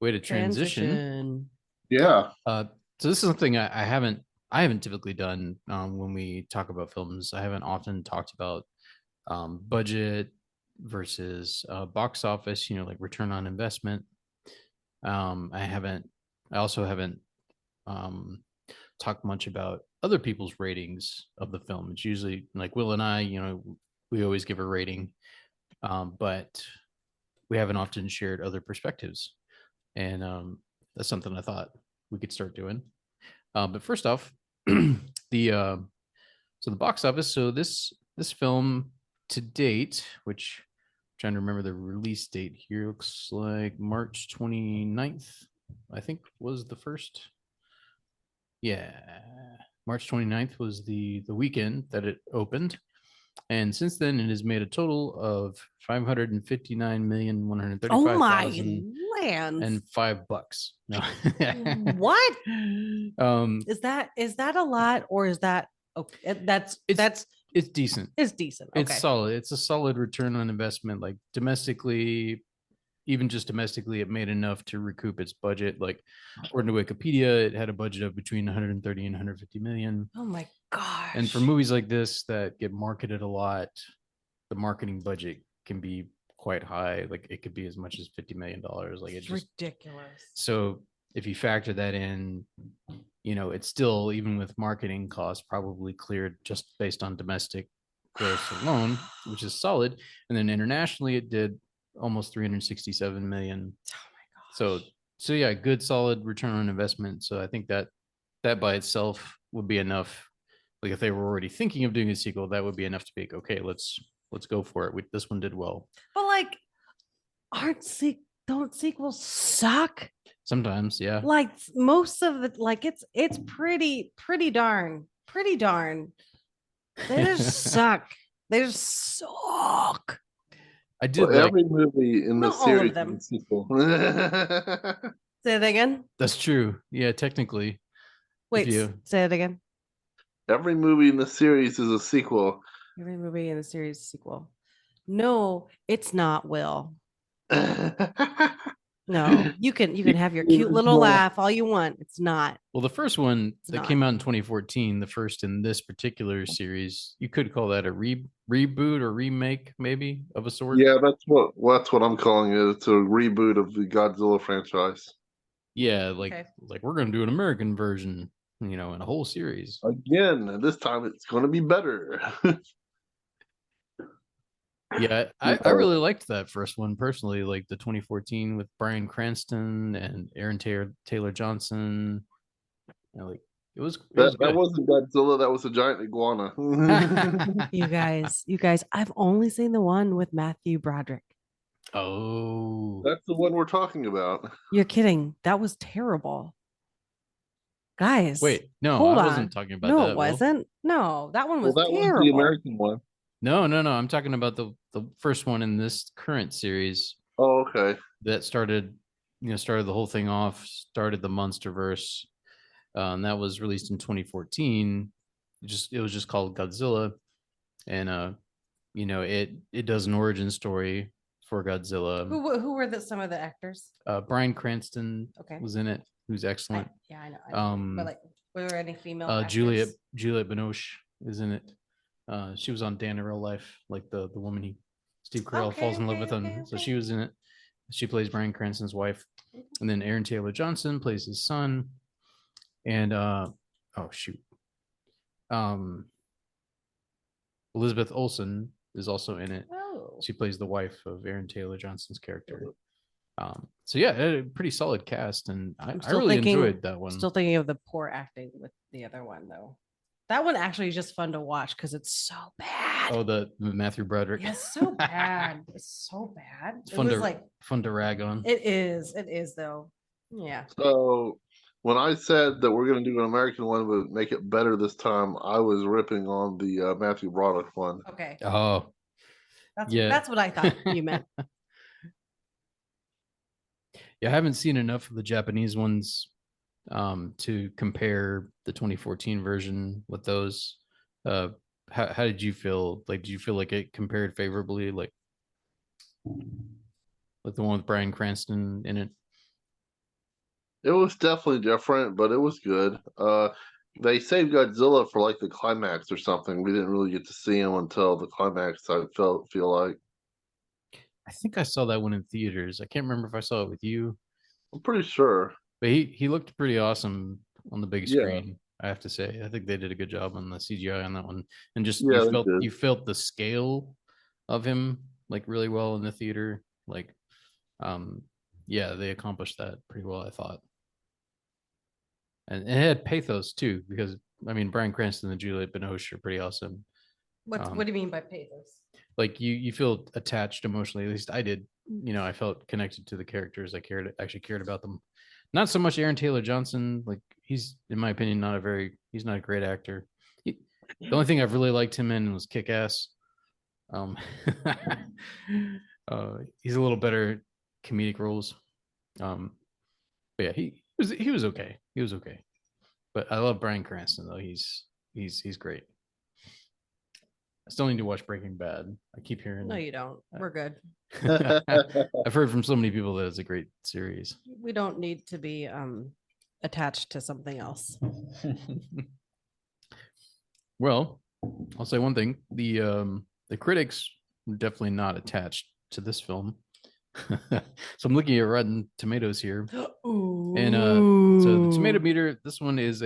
way to transition. Yeah. So this is something I haven't typically done when we talk about films. I haven't often talked about budget versus box office, like return on investment. I also haven't talked much about other people's ratings of the film. It's usually like Will and I, we always give a rating, but we haven't often shared other perspectives. And that's something I thought we could start doing. But first off, the box office. So this film to date, which I'm trying to remember the release date here, looks like March 29th, I think was the first. Yeah, March 29th was the weekend that it opened. And since then, it has made a total of Oh my $559,135,005. lands. No. What? Um, Is that a lot, or is that okay? That's it's decent. it's decent. Okay. It's solid. It's a solid return on investment. Like domestically, even just domestically, it made enough to recoup its budget. Like according to Wikipedia, it had a budget of between 130 and 150 million. Oh my gosh. And for movies like this that get marketed a lot, the marketing budget can be quite high. Like it could be as much as $50 million. Like it's just ridiculous. So if you factor that in, it's still, even with marketing costs, probably cleared just based on domestic gross alone, which is solid. And then internationally, it did almost 367 million. Oh my gosh. So yeah, good solid return on investment. So I think that by itself would be enough. Like if they were already thinking of doing a sequel, that would be enough to be okay. Let's go for it. This one did well. But like, don't sequels suck? Sometimes, yeah. Like most of the it's pretty darn. They just suck. They just suck. I did every movie in the Not all of series is them. a sequel. Say that again. That's true. Yeah, technically. Wait, say it again. Every movie in the series is a sequel. Every movie in the series is a sequel. No, it's not, Will. No, you can have your cute little laugh all you want. It's not. Well, the first one that came out in 2014, the first in this particular series, you could call that a reboot or remake, maybe, of a sort. Yeah, that's what I'm calling it. It's a reboot of the Godzilla franchise. Yeah, like we're gonna do an American version, in a whole series. Again, this time it's gonna be better. Yeah, I really liked that first one personally, like the 2014 with Bryan Cranston and Aaron Taylor Johnson. Like it was that wasn't Godzilla, that was a giant iguana. You guys, I've only seen the one with Matthew Broderick. Oh, that's the one we're talking about. You're kidding. That was terrible. Guys. Wait, no, I wasn't talking about that. No, it wasn't. No, that one was terrible. Was the American one. No. I'm talking about the first one in this current series. Oh, okay. That started the whole thing off, started the Monsterverse. And that was released in 2014. It was just called Godzilla. And it does an origin story for Godzilla. Who were some of the actors? Bryan Cranston was in it, who's excellent. I know. But like, were there any female actors? Juliette Binoche is in it. She was on Dan in Real Life, like the woman Steve Carell falls in love with him. So she was in it. She plays Bryan Cranston's wife. And then Aaron Taylor Johnson plays his son. And oh shoot. Elizabeth Olsen is also in it. Oh, She plays the wife of Aaron Taylor Johnson's character. So yeah, a pretty solid cast, and I really enjoyed that one. Still thinking of the poor acting with the other one though. That one actually is just fun to watch because it's so bad. Oh, the Matthew Broderick. Yeah, it's so bad. It's so bad. It's It fun was to like fun to rag on. it is. It is though. Yeah. So when I said that we're going to do an American one but make it better this time, I was ripping on the Matthew Broderick one. Okay. Oh, yeah. That's what I thought you meant. Yeah, I haven't seen enough of the Japanese ones to compare the 2014 version with those. How did you feel? Like, did you feel like it compared favorably? Like the one with Bryan Cranston in it? It was definitely different, but it was good. They saved Godzilla for like the climax or something. We didn't really get to see him until the climax. I feel like. I think I saw that one in theaters. I can't remember if I saw it with you, I'm pretty sure. but he looked pretty awesome on the big Yeah. screen. I have to say, I think they did a good job on the CGI on that one, and just Yeah, they did. you felt the scale of him like really well in the theater. Like, yeah, they accomplished that pretty well, I thought, and it had pathos too, because I mean, Bryan Cranston and Juliette Binoche are pretty awesome. What do you mean by pathos? Like you feel attached emotionally. At least I did. You know, I felt connected to the characters. I actually cared about them. Not so much Aaron Taylor Johnson. Like he's, in my opinion, he's not a great actor. The only thing I've really liked him in was Kick Ass. He's a little better comedic roles. But yeah, he was okay. He was okay. But I love Bryan Cranston though. He's great. I still need to watch Breaking Bad. I keep hearing. No, you don't. We're good. I've heard from so many people that it's a great series. We don't need to be attached to something else. Well, I'll say one thing: the critics were definitely not attached to this film. So I'm looking at Rotten Tomatoes here, and so the tomato meter. This one is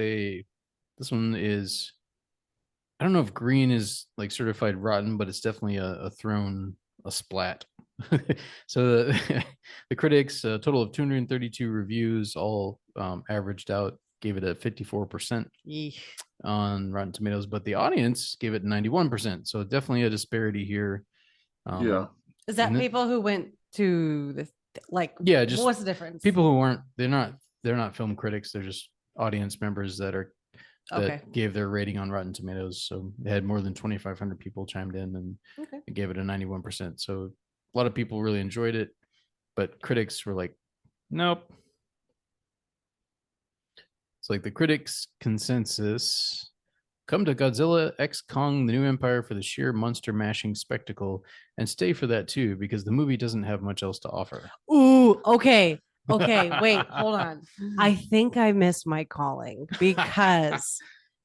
I don't know if green is like certified rotten, but it's definitely a splat. So the critics, a total of 232 reviews, all averaged out, gave it a 54% on Rotten Tomatoes, but the audience gave it 91%. So definitely a disparity here. Yeah. Is that people who went to the yeah, just what's the difference? People who aren't they're not film critics, they're just audience members that gave their rating on Rotten Tomatoes. So they had more than 2,500 people chimed in and it gave it a 91%. So a lot of people really enjoyed it, but critics were like, nope. It's like the critics' consensus: come to Godzilla X Kong: The New Empire for the sheer monster mashing spectacle, and stay for that too, because the movie doesn't have much else to offer. Ooh, okay. Okay, wait, hold on. I think I missed my calling because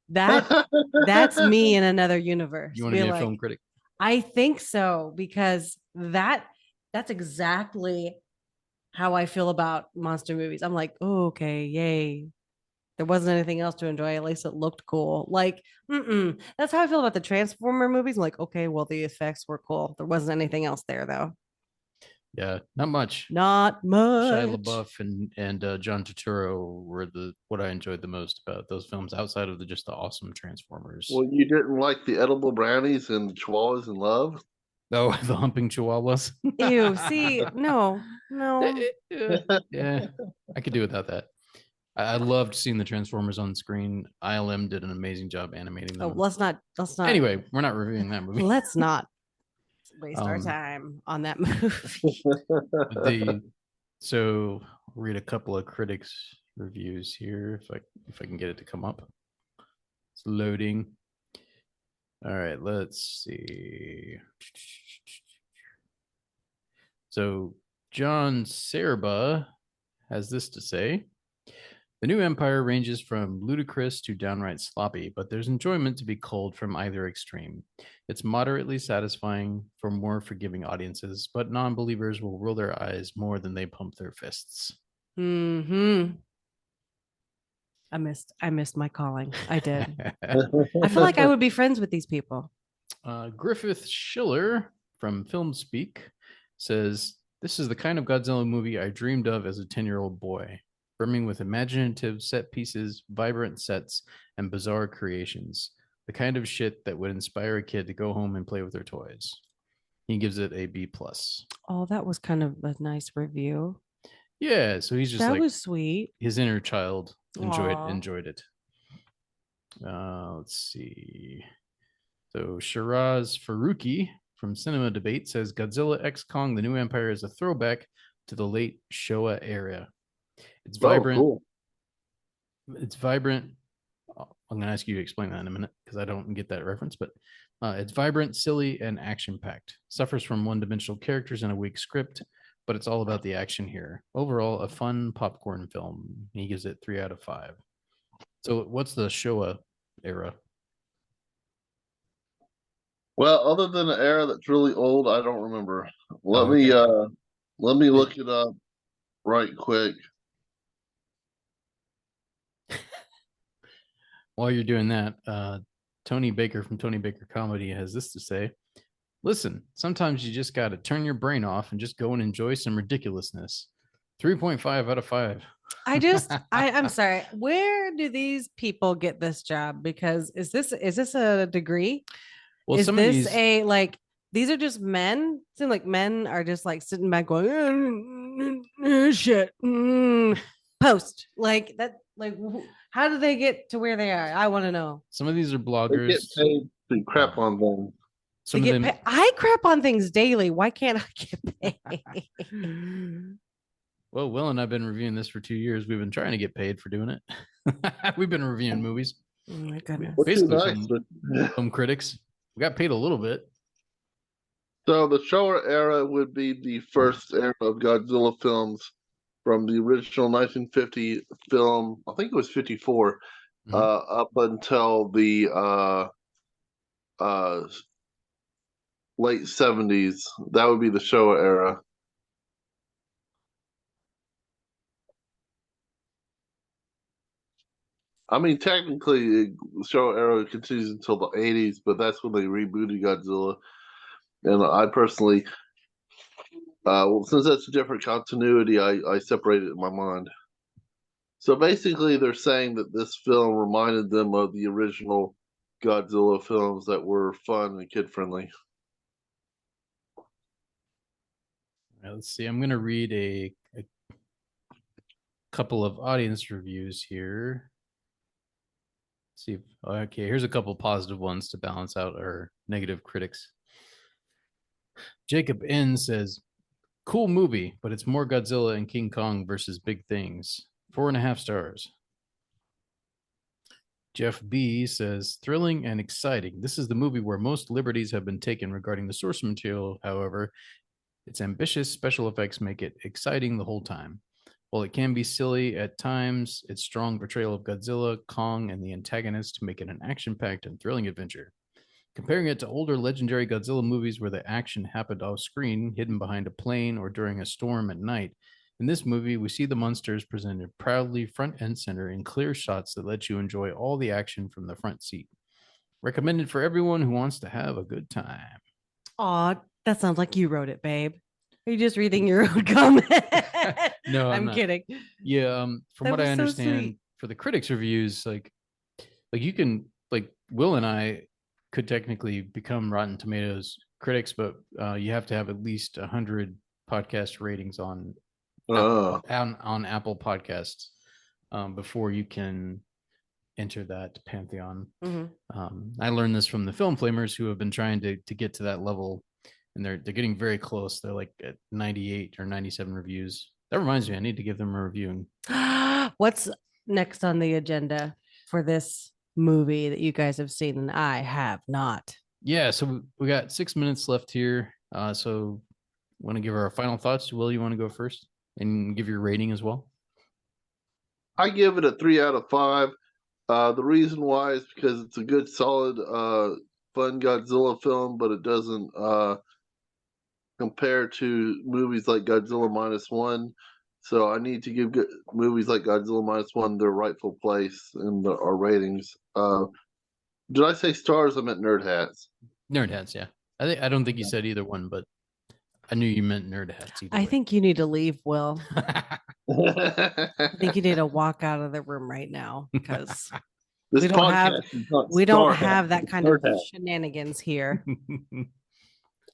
that's me in another universe. You want to be a film critic? I think so, because that's exactly how I feel about monster movies. I'm like, oh, okay, yay. There wasn't anything else to enjoy. At least it looked cool. Like, that's how I feel about the Transformer movies. I'm like, okay, well, the effects were cool. There wasn't anything else there, though. Yeah, not much. Not much. Shia LaBeouf and John Turturro were what I enjoyed the most about those films, outside of just the awesome Transformers. Well, you didn't like the edible brownies and the chihuahuas in love? Oh, the humping chihuahuas. Ew, see, no. Yeah, I could do without that. I loved seeing the Transformers on screen. ILM did an amazing job animating them. Oh, let's not. Anyway, we're not reviewing that movie. Let's not waste our time on that movie. So I'll read a couple of critics' reviews here if I can get it to come up. It's loading. All right, let's see. So John Serba has this to say: the new Empire ranges from ludicrous to downright sloppy, but there's enjoyment to be culled from either extreme. It's moderately satisfying for more forgiving audiences, but non-believers will roll their eyes more than they pump their fists. I missed my calling. I did. I feel like I would be friends with these people. Griffith Schiller from Film Speak says, "This is the kind of Godzilla movie I dreamed of as a 10-year-old boy, brimming with imaginative set pieces, vibrant sets, and bizarre creations. The kind of shit that would inspire a kid to go home and play with their toys." He gives it a B+. Oh, that was kind of a nice review. Yeah, so he's just That like was sweet. his inner child Aw. enjoyed it. Let's see. So Shiraz Faruqi from Cinema Debate says Godzilla X Kong: The New Empire is a throwback to the late Showa era. It's vibrant. Oh, cool. It's vibrant. I'm going to ask you to explain that in a minute because I don't get that reference, but it's vibrant, silly, and action-packed. Suffers from one-dimensional characters and a weak script, but it's all about the action here. Overall, a fun popcorn film. He gives it 3 out of 5. So what's the Showa era? Well, other than an era that's really old, I don't remember. Let okay. me look it up right quick. While you're doing that, Tony Baker from Tony Baker Comedy has this to say: "Listen, sometimes you just got to turn your brain off and just go and enjoy some ridiculousness." 3.5 out of 5. I'm sorry. Where do these people get this job? Because is this a degree? Well, Is some of this these, a like these are just men? Seem like men are just like sitting back going shit. Post like that. Like how do they get to where they are? I want to know. some of these are They get bloggers. paid to crap on things. They Some of get them, paid. I crap on things daily. Why can't I get paid? well, Will and I've been reviewing this for 2 years. We've been trying to get paid for doing it. We've been reviewing movies. Oh my goodness. Which is Basically, nice. some critics. We got paid a little bit. So the Showa era would be the first era of Godzilla films from the original 1950 film. I think it was 54, Mhm. up until the late 70s. That would be the Showa era. I mean, technically, the Showa era continues until the 80s, but that's when they rebooted Godzilla. And I personally, well, since that's a different continuity, I separate it in my mind. So basically, they're saying that this film reminded them of the original Godzilla films that were fun and kid friendly. Let's see. I'm going to read a couple of audience reviews here. Let's see. Okay, here's a couple positive ones to balance out our negative critics. Jacob N says, "Cool movie, but it's more Godzilla and King Kong versus big things. 4.5 stars." Jeff B says, "Thrilling and exciting. This is the movie where most liberties have been taken regarding the source material. However, its ambitious special effects make it exciting the whole time. While it can be silly at times, its strong portrayal of Godzilla, Kong, and the antagonist make it an action-packed and thrilling adventure. Comparing it to older legendary Godzilla movies where the action happened off screen, hidden behind a plane, or during a storm at night, in this movie, we see the monsters presented proudly front and center in clear shots that let you enjoy all the action from the front seat. Recommended for everyone who wants to have a good time." Aw, that sounds like you wrote it, babe. Are you just reading your own comment? No, I'm not. kidding. Yeah, from That what I was so understand, sweet. for the critics reviews, like you can Will and I could technically become Rotten Tomatoes critics, but you have to have at least 100 podcast ratings on Apple Podcasts before you can enter that pantheon. I learned this from the Film Flamers, who have been trying to get to that level, and they're getting very close. They're like at 98 or 97 reviews. That reminds me, I need to give them a review. What's next on the agenda for this movie that you guys have seen and I have not? Yeah, so we got 6 minutes left here. So want to give our final thoughts? Will, you want to go first and give your rating as well? I give it a 3 out of 5. The reason why is because it's a good, solid, fun Godzilla film, but it doesn't compare to movies like Godzilla -1. So I need to give movies like Godzilla -1 their rightful place in our ratings. Did I say stars? I meant nerd hats. Nerd hats, yeah. I don't think you said either one, but I knew you meant nerd hats either I way. think you need to leave, Will. I think you need This to walk out of the room right now because we don't have podcast is not we don't star have hats, that it's kind nerd of hats. shenanigans here.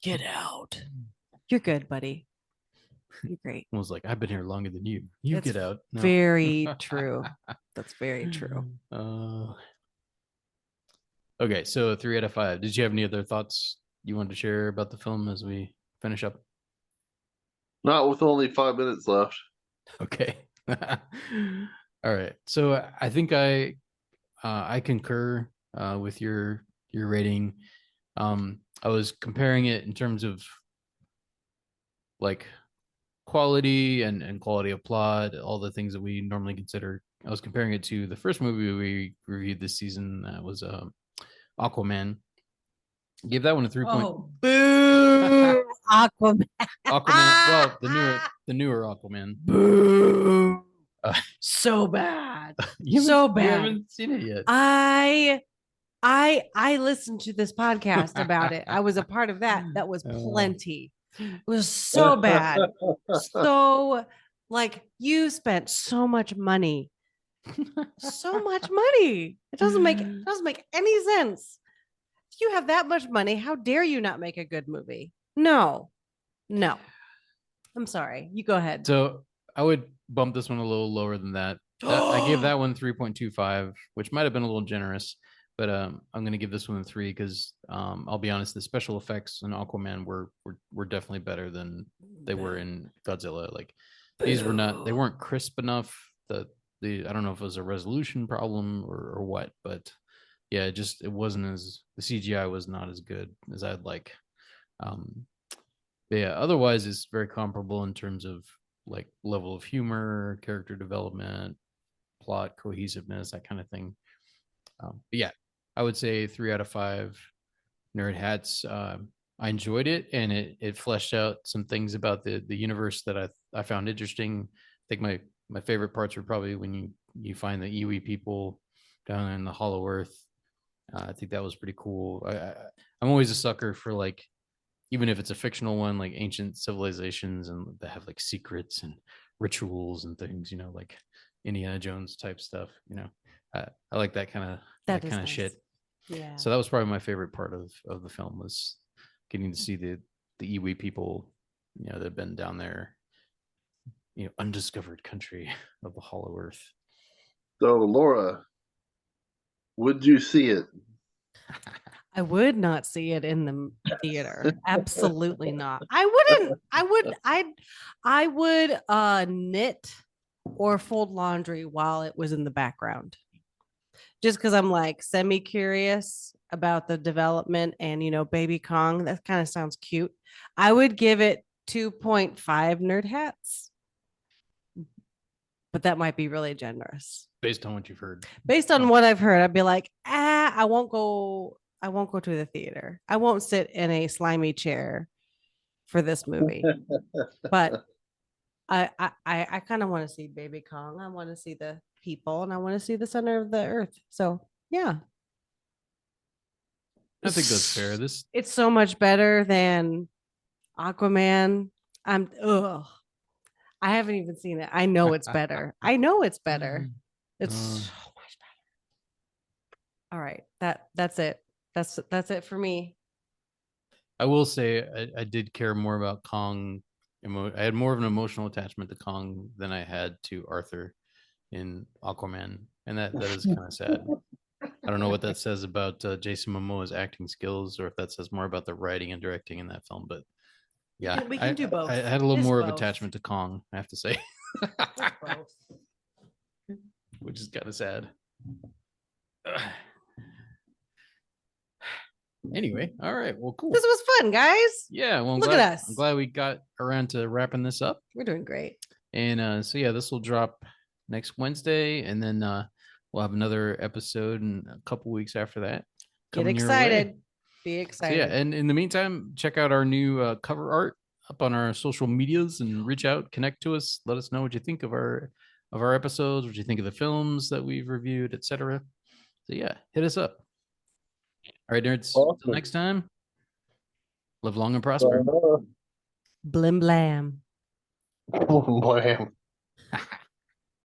Get out. You're good, buddy. You're great. I was like, I've been here longer than you. You That's get out. No. very true. That's very true. Okay, so 3 out of 5. Did you have any other thoughts you wanted to share about the film as we finish up? Not with only 5 minutes left. Okay. All right. So I think I concur with your rating. I was comparing it in terms of like quality and quality of plot, all the things that we normally consider. I was comparing it to the first movie we reviewed this season. That was Aquaman. Gave that one a 3. Oh, boo! Aquaman. Aquaman. Well, the newer Aquaman. Boo! Uh, So bad. You So You bad. haven't seen it yet. I listened to this podcast about it. I was a part of that. That was plenty. It was so bad. So like you spent so much money. So much money. It doesn't make any sense. If you have that much money, how dare you not make a good movie? No. No. I'm sorry. You go ahead. So I would bump this one a little lower than that. I gave that one 3.25, which might have been a little generous, but I'm going to give this one a 3 because I'll be honest, the special effects in Aquaman were definitely better than they were in Godzilla. Like these were not, they weren't crisp enough. I don't know if it was a resolution problem or what, but yeah, it wasn't as, the CGI was not as good as I'd like. But yeah, otherwise it's very comparable in terms of like level of humor, character development, plot cohesiveness, that kind of thing. But yeah, I would say 3 out of 5 nerd hats. I enjoyed it, and it fleshed out some things about the universe that I found interesting. I think my favorite parts were probably when you find the Iwi people down in the Hollow Earth. I think that was pretty cool. I'm always a sucker for like, even if it's a fictional one, like ancient civilizations and they have like secrets and rituals and things, like Indiana Jones type stuff. I like that kind of nice. shit. Yeah. So that was probably my favorite part of the film, was getting to see the Iwi people, that have been down there, undiscovered country of the Hollow Earth. So, Laura, would you see it? I would not see it in the theater. Absolutely not. I would knit or fold laundry while it was in the background. Just because I'm like semi curious about the development and baby Kong. That kind of sounds cute. I would give it 2.5 nerd hats. But that might be really generous. Based on what you've heard. Based on what I've heard, I'd be like, I won't go to the theater. I won't sit in a slimy chair for this movie. But I kind of want to see Baby Kong. I want to see the people, and I want to see the center of the earth. So yeah. I think that's fair. It's so much better than Aquaman. I haven't even seen it. I know it's better. It's so much better. All right. That's it. That's it for me. I will say I did care more about Kong. I had more of an emotional attachment to Kong than I had to Arthur in Aquaman, and that is kind of sad. I don't know what that says about Jason Momoa's acting skills, or if that says more about the writing and directing in that film. But yeah, we can do both. I had a little more of attachment to Kong, I have to say, which is kind of sad. Anyway, all right. Well, cool. This was fun, guys. Yeah. Well, look at us. I'm glad we got around to wrapping this up. We're doing great. And so yeah, this will drop next Wednesday, and then we'll have another episode in a couple weeks after that. Get excited. Be excited. So yeah, and in the meantime, check out our new cover art. up on our social medias and reach out, connect to us, let us know what you think of our episodes, what you think of the films that we've reviewed, etc. So yeah, hit us up. All right, nerds. Until Awesome. next time. Live long and prosper. Blim blam. Blam.